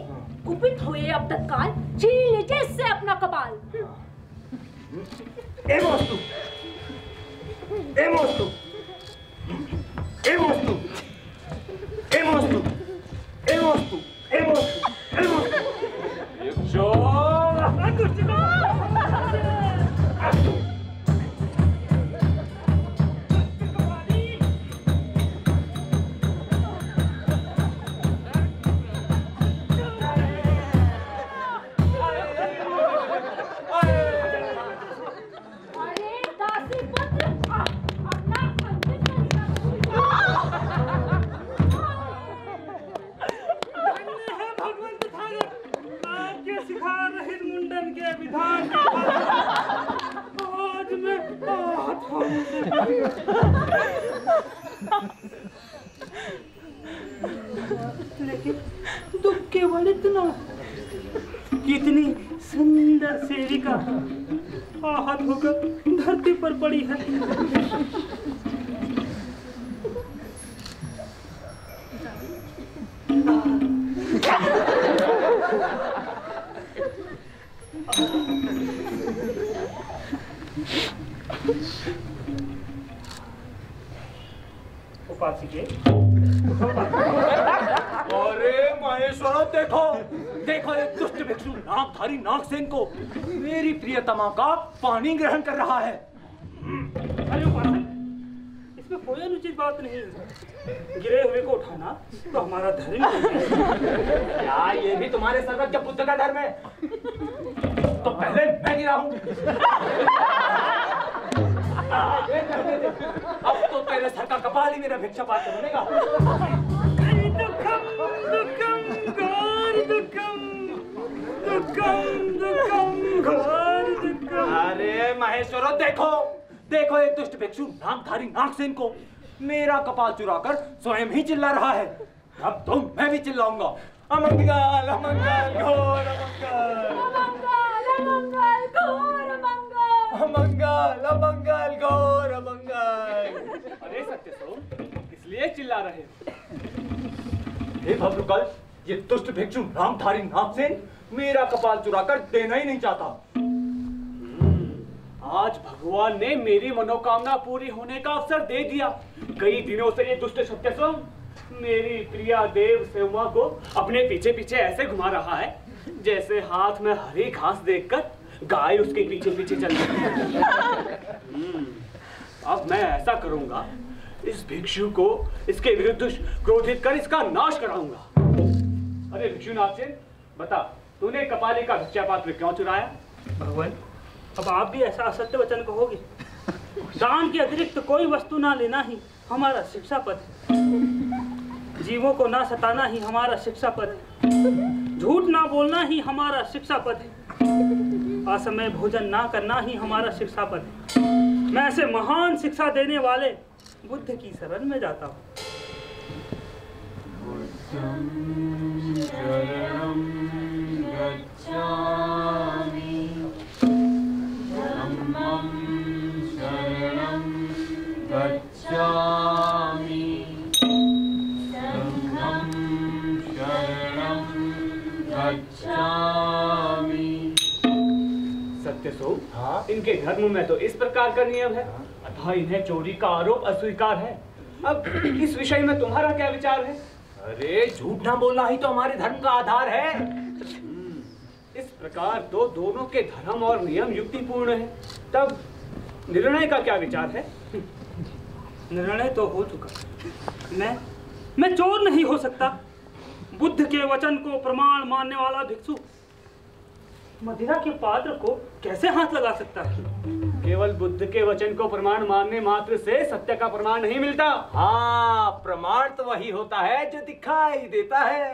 कुपित हुए अब तत्काल छीन लीजिए इससे अपना कपाल। एमोस्तु, एमोस्तु, एमोस्तु, एमोस्तु, एमोस्तु, एमोस्तु, एमोस्तु। लेकिन दुख केवल इतना, कितनी सुंदर सेविका आहत होकर धरती पर पड़ी है। उपासिके। अरे महेश्वरो देखो देखो, एक दुष्ट भिक्षु नागधारी नागसेन को मेरी प्रियतमा का पानी ग्रहण कर रहा है। अरे उपासक, इसमें कोई अनुचित बात नहीं है। गिरे हुए को उठाना तो हमारा धर्म है। क्या ये भी तुम्हारे सर्वज्ञ बुद्ध का धर्म है? तो पहले मैं गिरा हूं। अब तो तेरे सर का कपाल ही मेरा भिक्षा पात्र बनेगा। दुखम दुखम घोर दुखम, दुखम दुखम घोर दुखम। अरे महेश्वरो देखो देखो, एक दुष्ट भिक्षु नागधारी नागसेन को मेरा कपाल चुराकर स्वयं ही चिल्ला रहा है। अब तो मैं भी चिल्लाऊंगा, अमंगल अमंगल घोर अमंगल, अमंगल घोर अमंगल, अमंगल अमंगल घोर अमंगल। अरे सत्यसोम, इसलिए चिल्ला रहे हो? हे भद्रकाल, ये दुष्ट भिक्षु नागधारी नागसेन मेरा कपाल चुराकर देना ही नहीं चाहता। आज भगवान ने मेरी मनोकामना पूरी होने का अवसर दे दिया। कई दिनों से ये दुष्ट सत्यसोम मेरी प्रिया देव सेवा को अपने पीछे पीछे ऐसे घुमा रहा है जैसे हाथ में हरी घास देखकर गाय उसके पीछे पीछे चल रही है। अब मैं ऐसा करूंगा, इस भिक्षु को इसके विरुद्ध क्रोधित कर इसका नाश कराऊंगा। अरे भिक्षु नागसेन, बता, तूने कपाली का भिक्षा पात्र क्यों चुराया? भगवान, अब आप भी ऐसा असत्य वचन कहोगे? दान के अतिरिक्त कोई वस्तु ना लेना ही हमारा शिक्षा पद है। जीवों को ना सताना ही हमारा शिक्षा पद है। झूठ ना बोलना ही हमारा शिक्षा पद है। असमय भोजन ना करना ही हमारा शिक्षा पद है। मैं ऐसे महान शिक्षा देने वाले बुद्ध की शरण में जाता हूँ। सत्यसोम, इनके धर्म में तो इस प्रकार का नियम है, अतः इन्हें चोरी का आरोप अस्वीकार है। अब इस विषय में तुम्हारा क्या विचार है? अरे झूठ ना बोलना ही तो हमारे धर्म का आधार है। इस प्रकार तो दोनों के धर्म और नियम युक्तिपूर्ण है। तब निर्णय का क्या विचार है? निर्णय तो हो चुका। मैं चोर नहीं हो सकता। बुद्ध के वचन को प्रमाण मानने वाला भिक्षु मदिरा के पात्र को कैसे हाथ लगा सकता है? केवल बुद्ध के वचन को प्रमाण मानने मात्र से सत्य का प्रमाण नहीं मिलता। हाँ, प्रमाण तो वही होता है जो दिखाई देता है।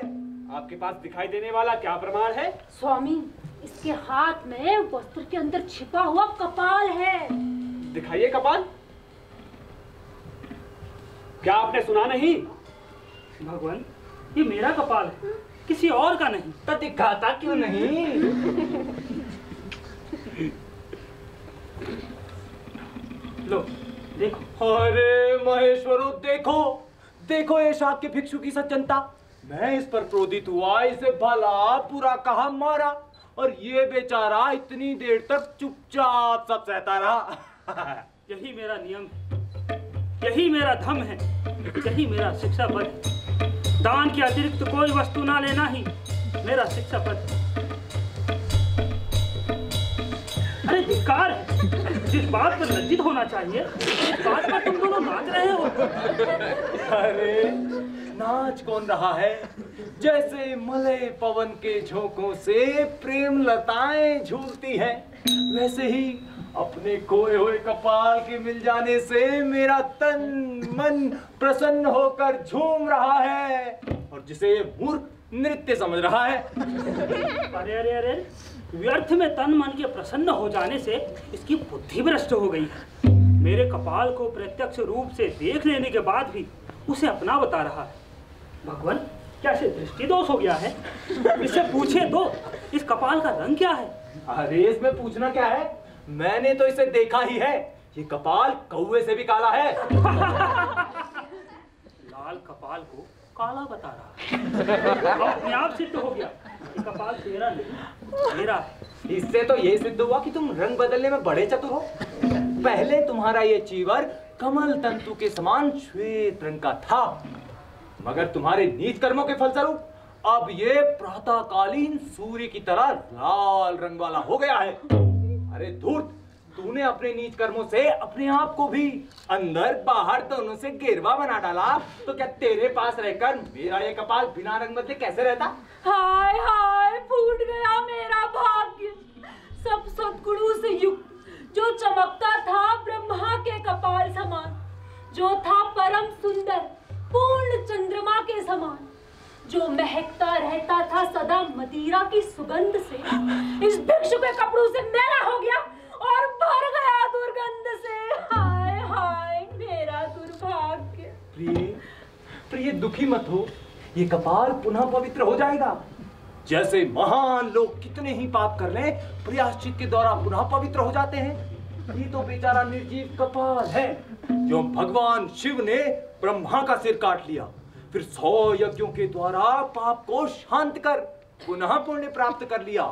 आपके पास दिखाई देने वाला क्या प्रमाण है? स्वामी, इसके हाथ में वस्त्र के अंदर छिपा हुआ कपाल है। दिखाइए कपाल। क्या आपने सुना नहीं? भगवान, ये मेरा कपाल है, किसी और का नहीं। तो दिखाता क्यों नहीं? लो देखो। अरे महेश्वरो देखो देखो, ये शाप के भिक्षु की सज्जनता। मैं इस पर क्रोधित हुआ, इसे भला पूरा कहा मारा, और ये बेचारा इतनी देर तक चुपचाप सब सहता रहा। यही मेरा नियम है, यही मेरा धर्म है, यही मेरा शिक्षा पद है। दान के अतिरिक्त कोई वस्तु ना लेना ही मेरा शिक्षा पद है। अरे धिक्कार है, जिस बात पर लज्जित होना चाहिए इस बात पर तुम दोनों नाच रहे हो। अरे नाच कौन रहा है? जैसे मलय पवन के झोंकों से प्रेम लताएं झूलती हैं, वैसे ही अपने खोए हुए कपाल के मिल जाने से मेरा तन मन प्रसन्न होकर झूम रहा है, और जिसे ये मूर्ख नृत्य समझ रहा है। अरे अरे अरे, व्यर्थ में तन मन के प्रसन्न हो जाने से इसकी बुद्धि भ्रष्ट हो गई है। मेरे कपाल को प्रत्यक्ष रूप से देख लेने के बाद भी उसे अपना बता रहा है। भगवान, क्या इसे दृष्टि दोष हो गया है? इससे पूछे तो इस कपाल का रंग क्या है? अरे इसमें पूछना क्या है, मैंने तो इसे देखा ही है। ये कपाल कौवे से भी काला है। लाल कपाल को काला बता रहा है। अपने आप सिद्ध हो गया, ये कपाल तेरा नहीं मेरा है। इससे तो ये सिद्ध हुआ कि तुम रंग बदलने में बड़े चतुर हो। पहले तुम्हारा ये चीवर कमल तंतु के समान श्वेत रंग का था, मगर तुम्हारे नीच कर्मों के फलस्वरूप अब ये प्रातःकालीन सूर्य की तरह लाल रंग वाला हो गया है। अरे धूर्त, तूने अपने नीच कर्मों से अपने आप को भी अंदर बाहर दोनों से गेरवा बना डाला, तो क्या तेरे पास रहकर मेरा ये कपाल बिना रंग बदले कैसे रहता? हाय हाय, फूट गया मेरा भाग्य। सब सद्गुणों से युक्त जो चमकता था ब्रह्मा के कपाल समान, जो था परम सुंदर पूर्ण चंद्रमा के समान, जो महकता रहता था सदा मदिरा की सुगंध से, इस भिक्षु के कपड़ों से मैला हो गया और भर गया दुर्गंध से। हाय हाय मेरा दुर्भाग्य। प्रिय प्रिय, दुखी मत हो, ये कपाल पुनः पवित्र हो जाएगा। जैसे महान लोग कितने ही पाप कर लें, प्रायश्चित के द्वारा पुनः पवित्र हो जाते हैं। ये तो बेचारा निर्जीव कपाल है जो भगवान शिव ने ब्रह्मा का सिर काट लिया, फिर 100 यज्ञों के द्वारा पाप को शांत कर पुनः पुण्य प्राप्त कर लिया।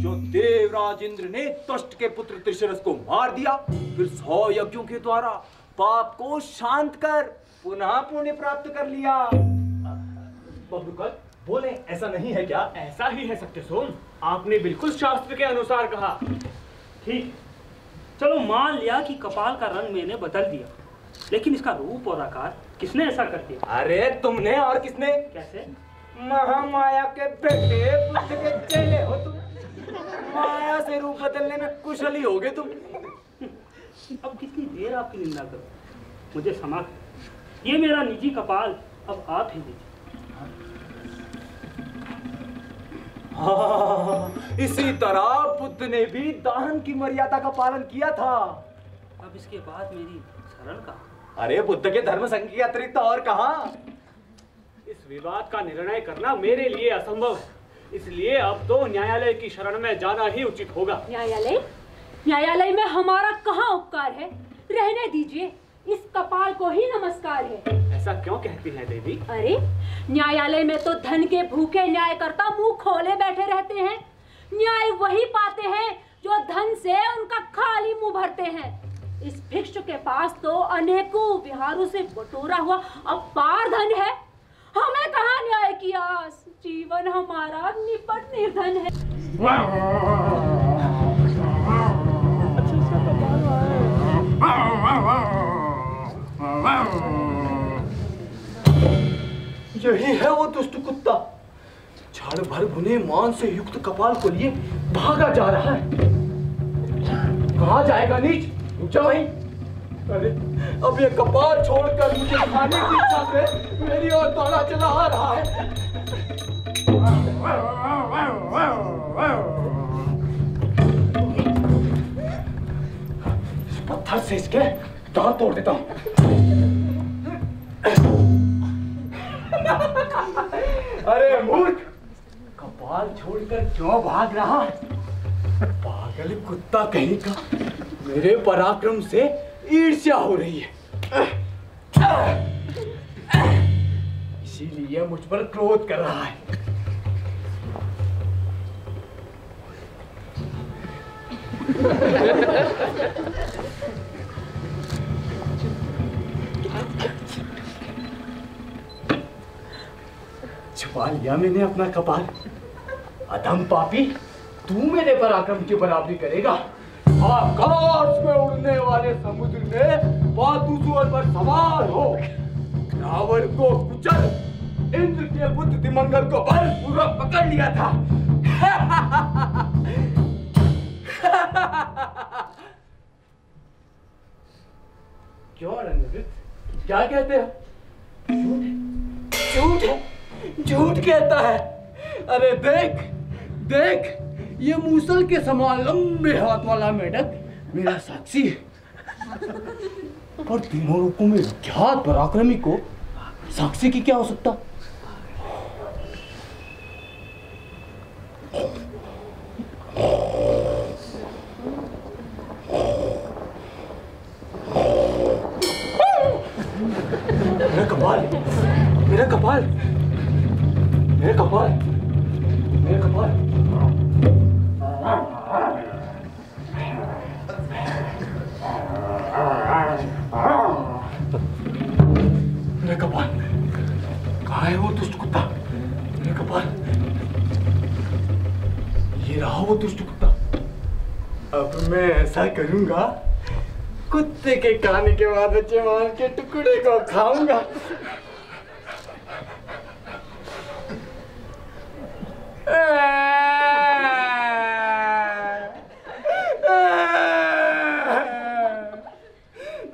जो देवराज इंद्र ने त्वष्ट के पुत्र त्रिशरस को मार दिया, फिर 100 यज्ञों के द्वारा पाप को शांत कर पुनः पुण्य प्राप्त कर लिया। बब्रुकल, बोले ऐसा नहीं है क्या? ऐसा ही है सत्यसोम, आपने बिल्कुल शास्त्र के अनुसार कहा। ठीक, चलो मान लिया कि कपाल का रंग मैंने बदल दिया, लेकिन इसका रूप और आकार किसने ऐसा कर दिया? अरे तुमने, और किसने? कैसे? महामाया के बेटे, बुद्ध के चेले हो तुम। माया से रूप बदलने में कुशली होगे तुम। अब कितनी देर आपकी निंदा करो, मुझे क्षमा करो। ये मेरा निजी कपाल अब आप ही दीजिए। हाँ, इसी तरह बुद्ध ने भी दान की मर्यादा का पालन किया था। अब इसके बाद मेरी शरण कहाँ? अरे बुद्ध के धर्म संघ के अतिरिक्त और कहाँ? इस विवाद का निर्णय करना मेरे लिए असंभव है, इसलिए अब तो न्यायालय की शरण में जाना ही उचित होगा। न्यायालय? न्यायालय में हमारा कहाँ उपकार है? रहने दीजिए, इस कपाल को ही नमस्कार है। ऐसा क्यों कहती हैं देवी? अरे न्यायालय में तो धन के भूखे न्यायकर्ता मुंह खोले बैठे रहते हैं। न्याय वही पाते हैं जो धन से उनका खाली मुंह भरते हैं। इस भिक्षु के पास तो अनेकों विहारों से बटोरा हुआ अपार धन है। हमें कहाँ न्याय की आस? जीवन हमारा निपट निर्धन है। यही है वो दुष्ट कुत्ता, झाड़ भर भुने मांस से युक्त कपाल को लिए भागा जा रहा है। कहाँ जाएगा नीच? रुक जा वहीं। अरे अब ये कपाल छोड़कर मुझे खाने की इच्छा से मेरी ओर दौड़ा चला आ रहा है। इस पत्थर से इसके दांत तोड़ देता हूँ। अरे मूर्ख, कपाल छोड़कर क्यों भाग रहा है? पागल कुत्ता कहीं का, मेरे पराक्रम से ईर्ष्या हो रही है, इसीलिए मुझ पर क्रोध कर रहा है। छुपा लिया मैंने अपना कपाल। अधम पापी, तू मेरे पराक्रम की बराबरी करेगा? आकाश में उड़ने वाले समुद्र में बातुसुअर पर सवार हो रावण को कुचल इंद्र के पुत्र दिमंगल को बलपूर्वक पकड़ लिया था। क्यों रणवीर, क्या कहते हो? झूठ है, झूठ कहता है। अरे देख देख, ये मूसल के समान लंबे हाथ वाला मेढक मेरा साक्षी है। और तीनों रूपों में विख्यात पराक्रमी को साक्षी की क्या हो सकता? मेरा कपाल, मेरा कपाल, मेरा कपाल, मेरा कपाल। वो दुष्ट कुत्ता। अब मैं ऐसा करूंगा, कुत्ते के खाने के बाद बच्चे मार के टुकड़े को खाऊंगा।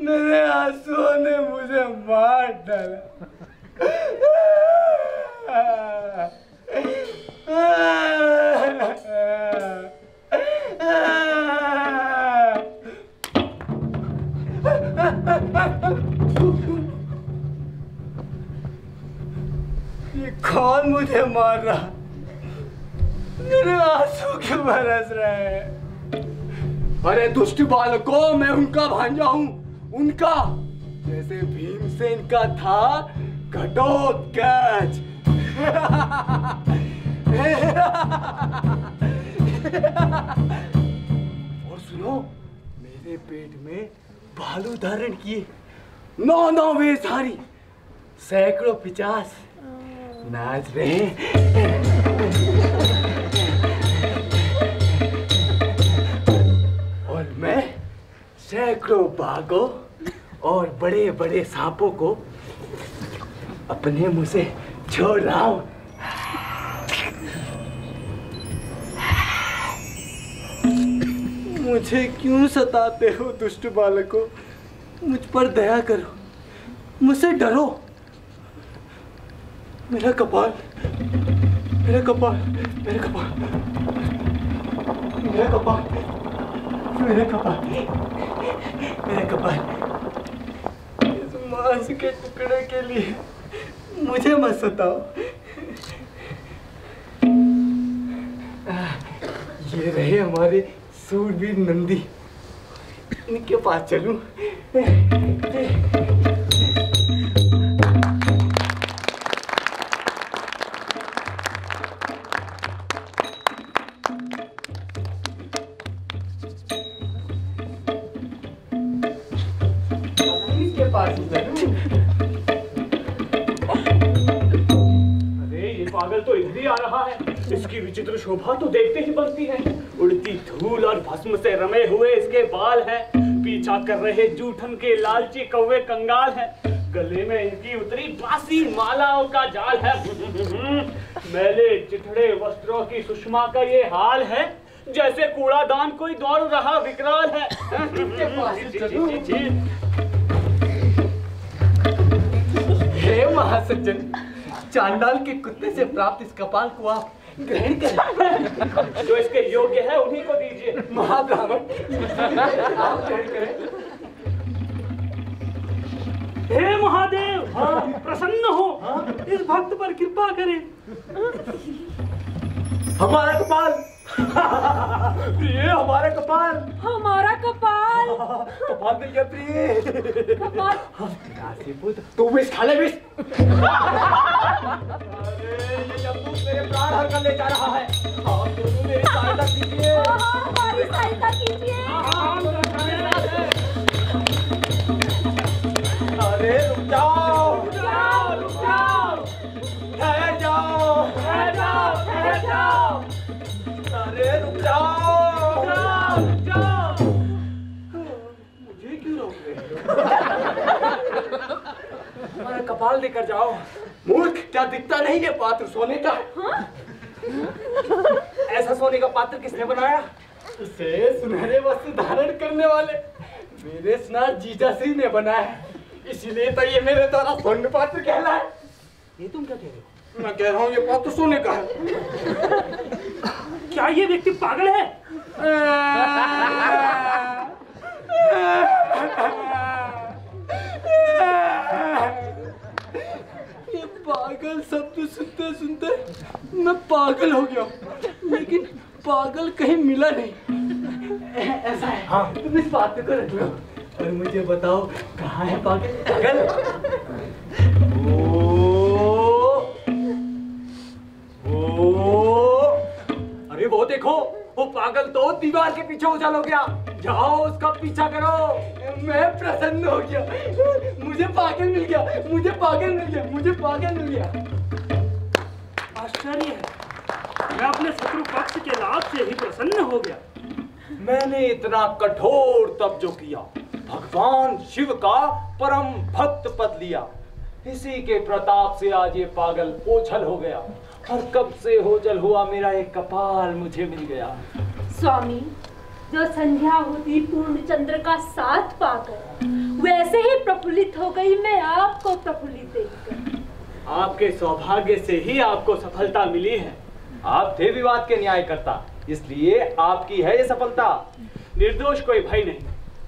मेरे आंसुओं ने मुझे मार डाला। ये कौन मुझे मार रहा? मेरे आंसू क्यों बरस रहे हैं? अरे दुष्ट बालकों, मैं उनका भांजा हूँ, उनका, जैसे भीमसेन का था घटोत्कच। और सुनो, मेरे पेट में भालू धारण किए 9 वेशधारी, सैकड़ों 50 नाच रहे। और मैं सैकड़ों बाघों और बड़े बड़े सांपों को अपने मुंह से छोड़ रहा हूं। मुझे क्यों सताते हो दुष्ट बालकों? मुझ पर दया करो, मुझसे डरो। मेरा कपाल, मेरा कपाल, मेरा कपाल, मेरा कपाल, मेरा कपाल, मेरा कपाल। इस मांस के टुकड़े के लिए मुझे मत सताओ। ये रहे हमारे सूरवीर नंदी, इनके पास चलूं। अरे ये पागल तो इधर ही आ रहा है। इसकी विचित्र शोभा तो देखते ही बनती है। उड़ती धूल और भस्म से रमे हुए इसके बाल हैं। पीछा कर रहे जूठन के लालची कौवे कंगाल हैं। गले में इनकी उतरी बासी मालाओं का जाल है। मैले चिथड़े वस्त्रों की सुषमा का ये हाल है, जैसे कूड़ादान कोई दौड़ रहा विकराल है। हे महासज्जन, चांडाल के कुत्ते से प्राप्त इस कपाल को आप ग्रहण करें। जो इसके योग्य है उन्हीं को दीजिए। महाब्राह्मण, आप ग्रहण करें। हे महादेव, प्रसन्न हो, इस भक्त पर कृपा करें। हमारा कपाल, प्रिय, हमारा कपाल, हमारा कपाल, कपाल भैया प्रिय, कपाल। राशीपुत्र, तू विष खा ले, विष। अरे ये जम्बू मेरे प्राण हर कर ले जा रहा है। आप दोनों मेरी सहायता कीजिए। हमारी सहायता कीजिए। अरे रुक जाओ, रुक जाओ, रुक जाओ, ठहर जाओ, ठहर जाओ, ठहर जाओ। अरे रुक जाओ, रुक जाओ। मुझे क्यों रोक रहे हो? हमारा कपाल लेकर जाओ। मूर्ख, क्या दिखता नहीं ये पात्र सोने का है? ऐसा सोने का पात्र किसने बनाया? इसे सुनहरे वस्त्र धारण करने वाले मेरे स्नार जीजा सिंह ने बनाया है। इसीलिए तो ये मेरे द्वारा स्वर्ण पात्र कहलाए। ये तुम क्या कह रहे हो? मैं कह रहा हूँ ये पात्र सोने का है। क्या ये व्यक्ति पागल है? ये पागल शब्द सुनते सुनते मैं पागल हो गया, लेकिन पागल कहीं मिला नहीं। ऐसा है, हाँ, तुम इस बात को रख लो और मुझे बताओ कहाँ है पागल? पागल? अरे वो देखो, वो पागल तो दीवार के पीछे उछल हो गया। जाओ उसका पीछा करो। मैं प्रसन्न हो गया, मुझे पागल मिल गया, मुझे पागल मिल गया, मुझे पागल मिल गया। आश्चर्य है, मैं अपने शत्रु पक्ष के लाभ से ही प्रसन्न हो गया। मैंने इतना कठोर तप जो किया, भगवान शिव का परम भक्त पद लिया, इसी के प्रताप से आज ये पागल ओझल हो गया। और कब से ओझल हुआ मेरा एक कपाल मुझे मिल गया। स्वामी, जो संध्या होती पूर्ण चंद्र का साथ पाकर वैसे ही प्रफुल्लित हो गई मैं आपको प्रफुल्लित देखकर। आपके सौभाग्य से ही आपको सफलता मिली है। आप थे विवाद के न्याय करता, इसलिए आपकी है ये सफलता। निर्दोष कोई भय नहीं,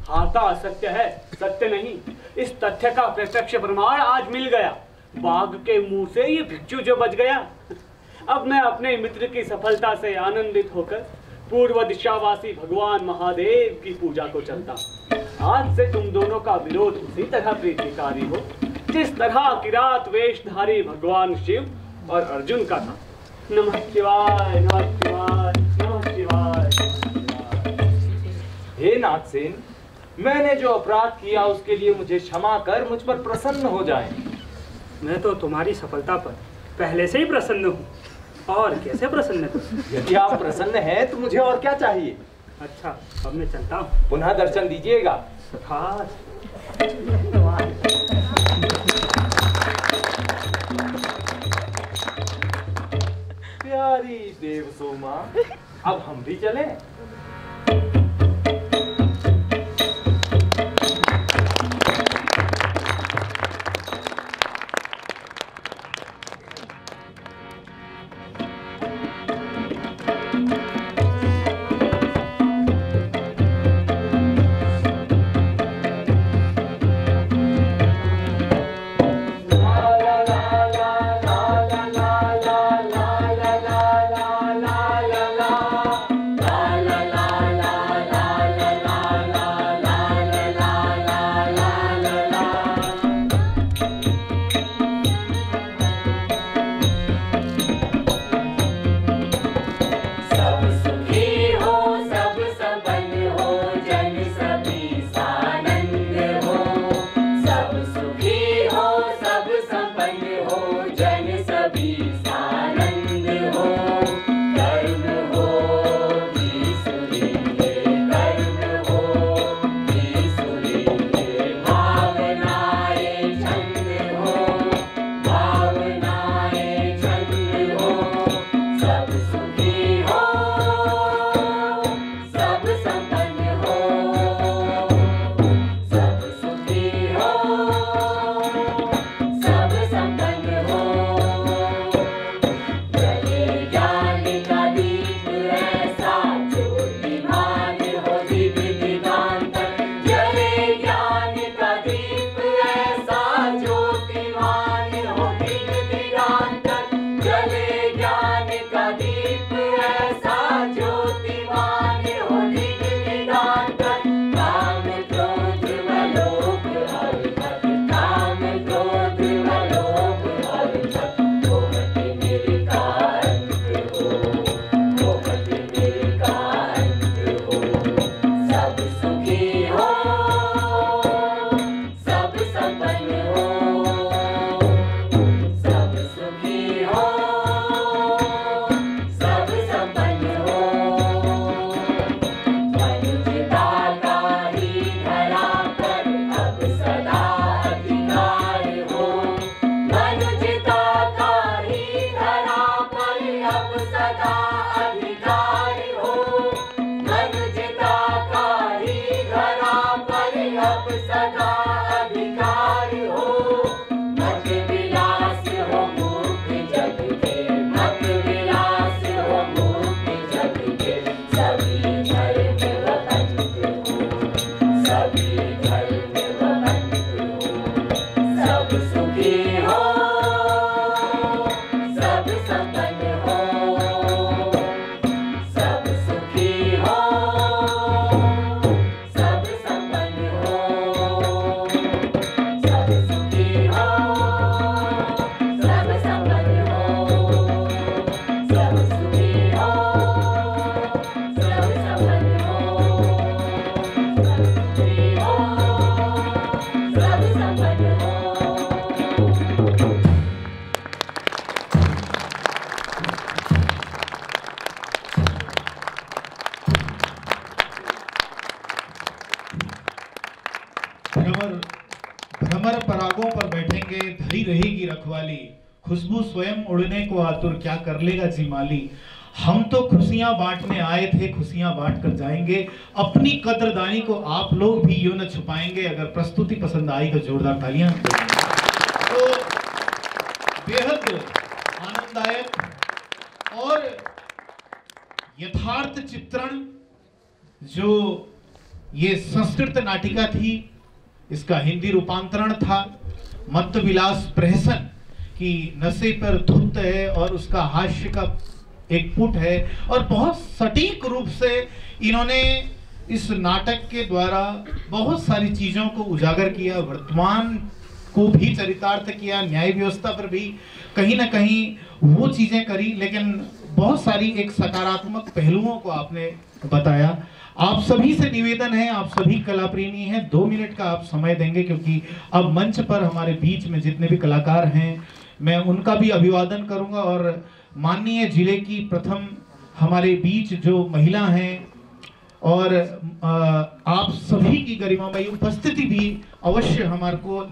हारता असत्य है, सत्य नहीं। इस तथ्य का प्रत्यक्ष प्रमाण आज मिल गया। बाघ के मुंह से ये भिक्षु जो बच गया। अब मैं अपने मित्र की सफलता से आनंदित होकर पूर्व दिशावासी भगवान महादेव की पूजा को चलता। आज से तुम दोनों का विरोध उसी तरह प्रीतिकारी हो जिस तरह किरात वेशधारी भगवान शिव और अर्जुन का था। नमः शिवाय, नमः शिवाय, नमः शिवाय। हे नागसेन, मैंने जो अपराध किया उसके लिए मुझे क्षमा कर मुझ पर प्रसन्न हो जाएं। मैं तो तुम्हारी सफलता पर पहले से ही प्रसन्न हूँ, और कैसे प्रसन्न करूं? यदि आप प्रसन्न हैं तो मुझे और क्या चाहिए। अच्छा, अब मैं चलता हूँ। पुनः दर्शन दीजिएगा। खास प्यारी देव सोमा, अब हम भी चलें। सदा अधिकार हो, मनुष्यता का ही भ्रमर परागों पर बैठेंगे, धरी रहेगी रखवाली, खुशबू स्वयं उड़ने को आतुर, क्या कर लेगा जिमाली। हम तो खुशियां बांटने आए थे, खुशियां बांट कर जाएंगे, अपनी कद्रदानी को आप लोग भी यूं न छुपाएंगे। अगर प्रस्तुति पसंद आई तो जोरदार तालियां। तो बेहद आनंददायक और यथार्थ चित्रण जो ये संस्कृत नाटिका थी, इसका हिंदी रूपांतरण था मत्त विलास प्रहसन की नशे पर धुत है और उसका हास्य का एक पुट है। और बहुत सटीक रूप से इन्होंने इस नाटक के द्वारा बहुत सारी चीजों को उजागर किया, वर्तमान को भी चरितार्थ किया, न्याय व्यवस्था पर भी कहीं ना कहीं वो चीजें करी, लेकिन बहुत सारी एक सकारात्मक पहलुओं को आपने बताया। आप सभी से निवेदन है, आप सभी कला प्रेमी हैं, 2 मिनट का आप समय देंगे, क्योंकि अब मंच पर हमारे बीच में जितने भी कलाकार हैं मैं उनका भी अभिवादन करूंगा। और माननीय जिले की प्रथम हमारे बीच जो महिला हैं और आप सभी की गरिमामयी उपस्थिति भी अवश्य हमारे को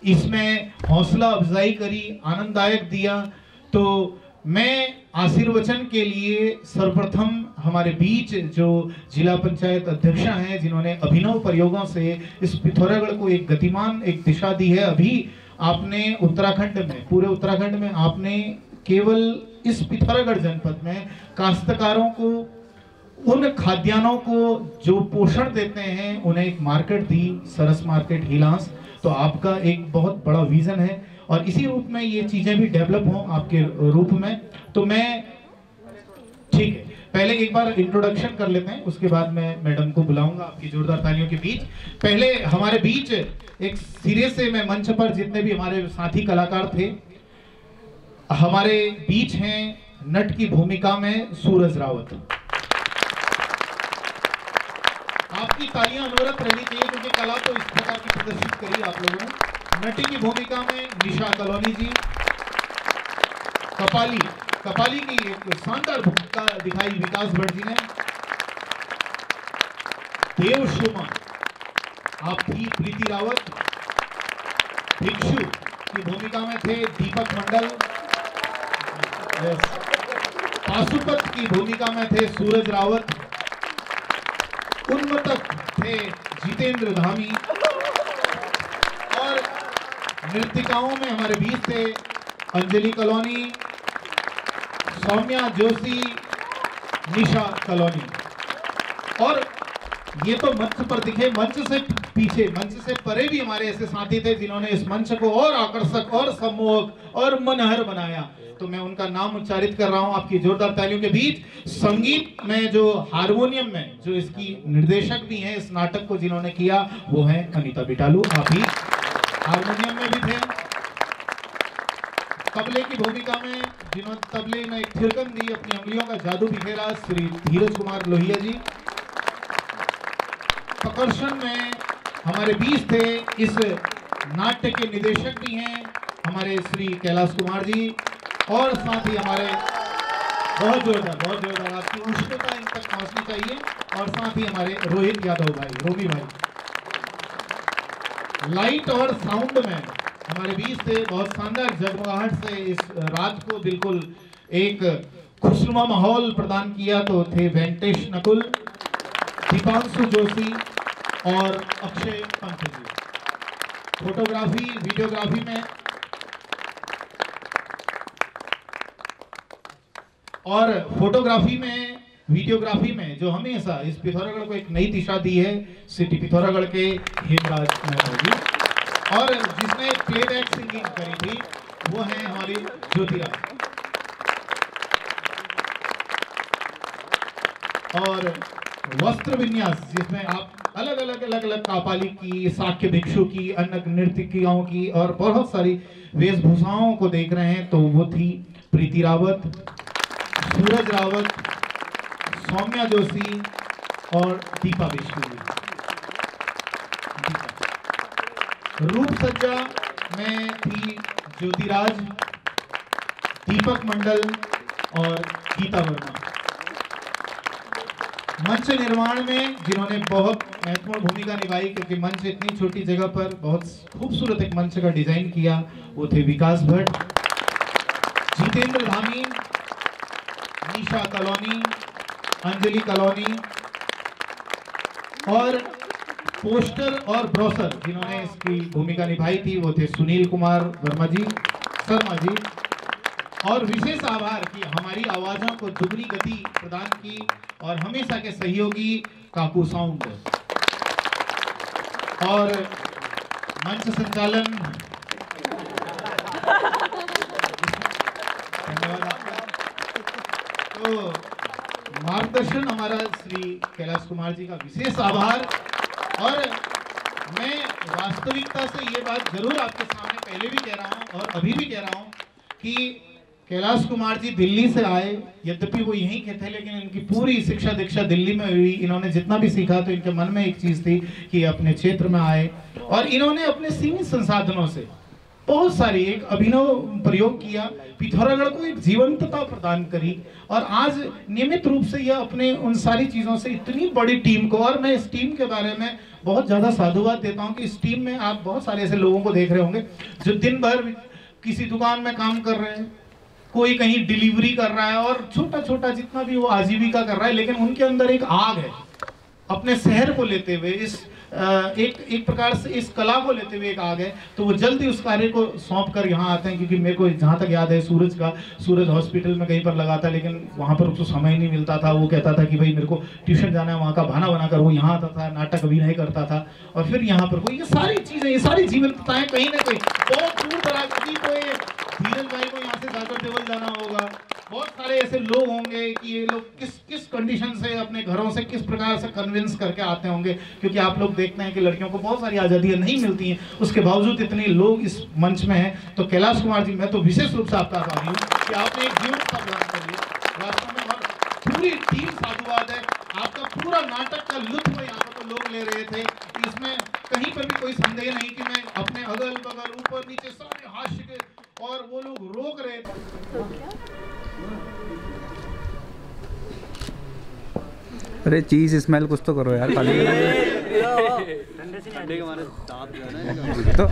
इसमें हौसला अफजाई करी, आनंददायक दिया। तो मैं आशीर्वचन के लिए सर्वप्रथम हमारे बीच जो जिला पंचायत अध्यक्षा हैं, जिन्होंने अभिनव प्रयोगों से इस पिथौरागढ़ को एक गतिमान एक दिशा दी है। अभी आपने उत्तराखंड में, पूरे उत्तराखंड में आपने केवल इस पिथौरागढ़ जनपद में काश्तकारों को, उन खाद्यान्नों को जो पोषण देते हैं, उन्हें एक मार्केट दी, सरस मार्केट हिलांस। तो आपका एक बहुत बड़ा विजन है और इसी रूप में ये चीजें भी डेवलप हों आपके रूप में। तो मैं, ठीक है, पहले एक बार इंट्रोडक्शन कर लेते हैं, उसके बाद मैं मैडम को बुलाऊंगा आपकी जोरदार तालियों के बीच। पहले हमारे बीच एक सिरे से मैं मंच पर जितने भी हमारे साथी कलाकार थे, हमारे बीच हैं नट की भूमिका में सूरज रावत। आपकी तालियां अनवरत रहनी चाहिए क्योंकि कला तो इस प्रकार की प्रदर्शित करी आप लोगों ने। नटी की भूमिका में निशा कलोनी जी। कपाली की एक शानदार भूमिका दिखाई विकास भट्ट जी ने। देव शोमा आप थी प्रीति रावत। भिक्षु की भूमिका में थे दीपक मंडल। पाशुपत की भूमिका में थे सूरज रावत। उन्मतक थे जितेंद्र धामी और नृत्यिकाओं में हमारे बीच थे अंजलि कलोनी, सौम्या जोशी, निशा कलोनी। और ये तो मंच पर दिखे, मंच से पीछे, मंच से परे भी हमारे ऐसे साथी थे जिन्होंने इस मंच को और आकर्षक और सम्मोहक और मनहर बनाया। तो मैं उनका नाम उच्चारित कर रहा हूं आपकी जोरदार तालियों के बीच। संगीत में जो हारमोनियम में जो इसकी निर्देशक भी हैं, इस नाटक को जिन्होंने किया, वो है अनीता बिटालू। आप ही हारमोनियम में भी थे। तबले की भूमिका में जिन्होंने तबले में एक थिरकन दी, अपनी उंगलियों का जादू बिखेरा, श्री धीरज कुमार लोहिया जी। प्रकर्षण में हमारे बीच थे, इस नाट्य के निदेशक भी हैं हमारे श्री कैलाश कुमार जी। और साथ ही हमारे बहुत जोरदार आपकी उष्णता इन तक पहुंचनी चाहिए। और साथ ही हमारे रोहित यादव भाई, रोमी भाई। लाइट और साउंड में हमारे बीच थे, बहुत शानदार जगमगाहट से इस रात को बिल्कुल एक खुशनुमा माहौल प्रदान किया। तो थे वेंकटेश नकुल, दीपांशु जोशी और अक्षय पंत जी। फोटोग्राफी वीडियोग्राफी में और फोटोग्राफी में वीडियोग्राफी में जो हमेशा इस पिथौरागढ़ को एक नई दिशा दी है, सिटी पिथौरागढ़ के हेमराज महतो जी। और जिसने प्लेबैक सिंगिंग करी थी वो है हमारी ज्योतिराज। और वस्त्र विन्यास जिसमें आप अलग अलग कापाली की, साक्य भिक्षु की, अन्य नृत्यिकाओं की और बहुत सारी वेशभूषाओं को देख रहे हैं। तो वो थी प्रीति रावत, सूरज रावत, सौम्या जोशी और दीपा बिश्नू जी। रूप सज्जा में थी ज्योतिराज, दीपक मंडल और गीता वर्मा। मंच निर्माण में जिन्होंने बहुत महत्वपूर्ण भूमिका निभाई, क्योंकि मंच इतनी छोटी जगह पर बहुत खूबसूरत एक मंच का डिजाइन किया, वो थे विकास भट्ट, जितेंद्र धामी, निशा कॉलोनी, अंजलि कॉलोनी, और पोस्टर और ब्रोशर जिन्होंने इसकी भूमिका निभाई थी वो थे सुनील कुमार वर्मा जी, शर्मा जी। और विशेष आभार कि हमारी आवाजों को दुगनी गति प्रदान की और हमेशा के सहयोगी काकू साउंड। और मंच संचालन धन्यवाद आपका। तो मार्गदर्शन हमारा श्री कैलाश कुमार जी का विशेष आभार। और मैं वास्तविकता से ये बात जरूर आपके सामने पहले भी कह रहा हूँ और अभी भी कह रहा हूँ कि कैलाश कुमार जी दिल्ली से आए, यद्यपि वो यहीं के थे, लेकिन इनकी पूरी शिक्षा दीक्षा दिल्ली में हुई। इन्होंने जितना भी सीखा तो इनके मन में एक चीज थी कि अपने क्षेत्र में आए, और इन्होंने अपने सीमित संसाधनों से बहुत सारी एक अभिनव प्रयोग किया, पिथौरागढ़ को एक जीवंतता प्रदान करी। और आज नियमित रूप से यह अपने उन सारी चीजों से इतनी बड़ी टीम को, और मैं इस टीम के बारे में बहुत ज्यादा साधुवाद देता हूं कि इस टीम में आप बहुत सारे ऐसे लोगों को देख रहे होंगे जो दिन भर किसी दुकान में काम कर रहे हैं, कोई कहीं डिलीवरी कर रहा है, और छोटा छोटा जितना भी वो आजीविका कर रहा है, लेकिन उनके अंदर एक आग है अपने शहर को लेते हुए, इस एक प्रकार से इस कला को लेते हुए एक आग है। तो वो जल्दी उस कार्य को सौंप कर यहाँ आते हैं, क्योंकि मेरे को जहाँ तक याद है सूरज हॉस्पिटल में कहीं पर लगा था, लेकिन वहाँ पर उसको समय नहीं मिलता था। वो कहता था कि भाई मेरे को ट्यूशन जाना है, वहाँ का बहाना बनाकर वो यहाँ आता था, नाटक अभिनय करता था, और फिर यहाँ पर वो ये सारी चीजें, ये सारी जीवंतताएं कहीं ना कहीं बहुत दूर दराज की। तो ये धीरज भाई को यहाँ से जाकर देवल जाना होगा, बहुत सारे ऐसे लोग होंगे कि ये लोग किस कंडीशन से अपने घरों से किस प्रकार से कन्विंस करके आते होंगे, क्योंकि आप लोग देखते हैं कि लड़कियों को बहुत सारी आज़ादियाँ नहीं मिलती हैं, उसके बावजूद इतने लोग इस मंच में हैं। तो कैलाश कुमार जी, मैं तो विशेष रूप से आपका आभारी हूँ कि आपने एक जीवन का प्रदान कर लिया वास्तव में, और पूरी टीम साधुवाद है। आपका पूरा नाटक का लुत्फ यहाँ पर तो लोग ले रहे थे, इसमें कहीं पर भी कोई संदेह नहीं कि मैं अपने अगल बगल ऊपर नीचे सारे हास्य के, और वो लोग रोक रहे थे। अरे चीज स्मेल कुछ तो करो यार, खाली ठंडे से तो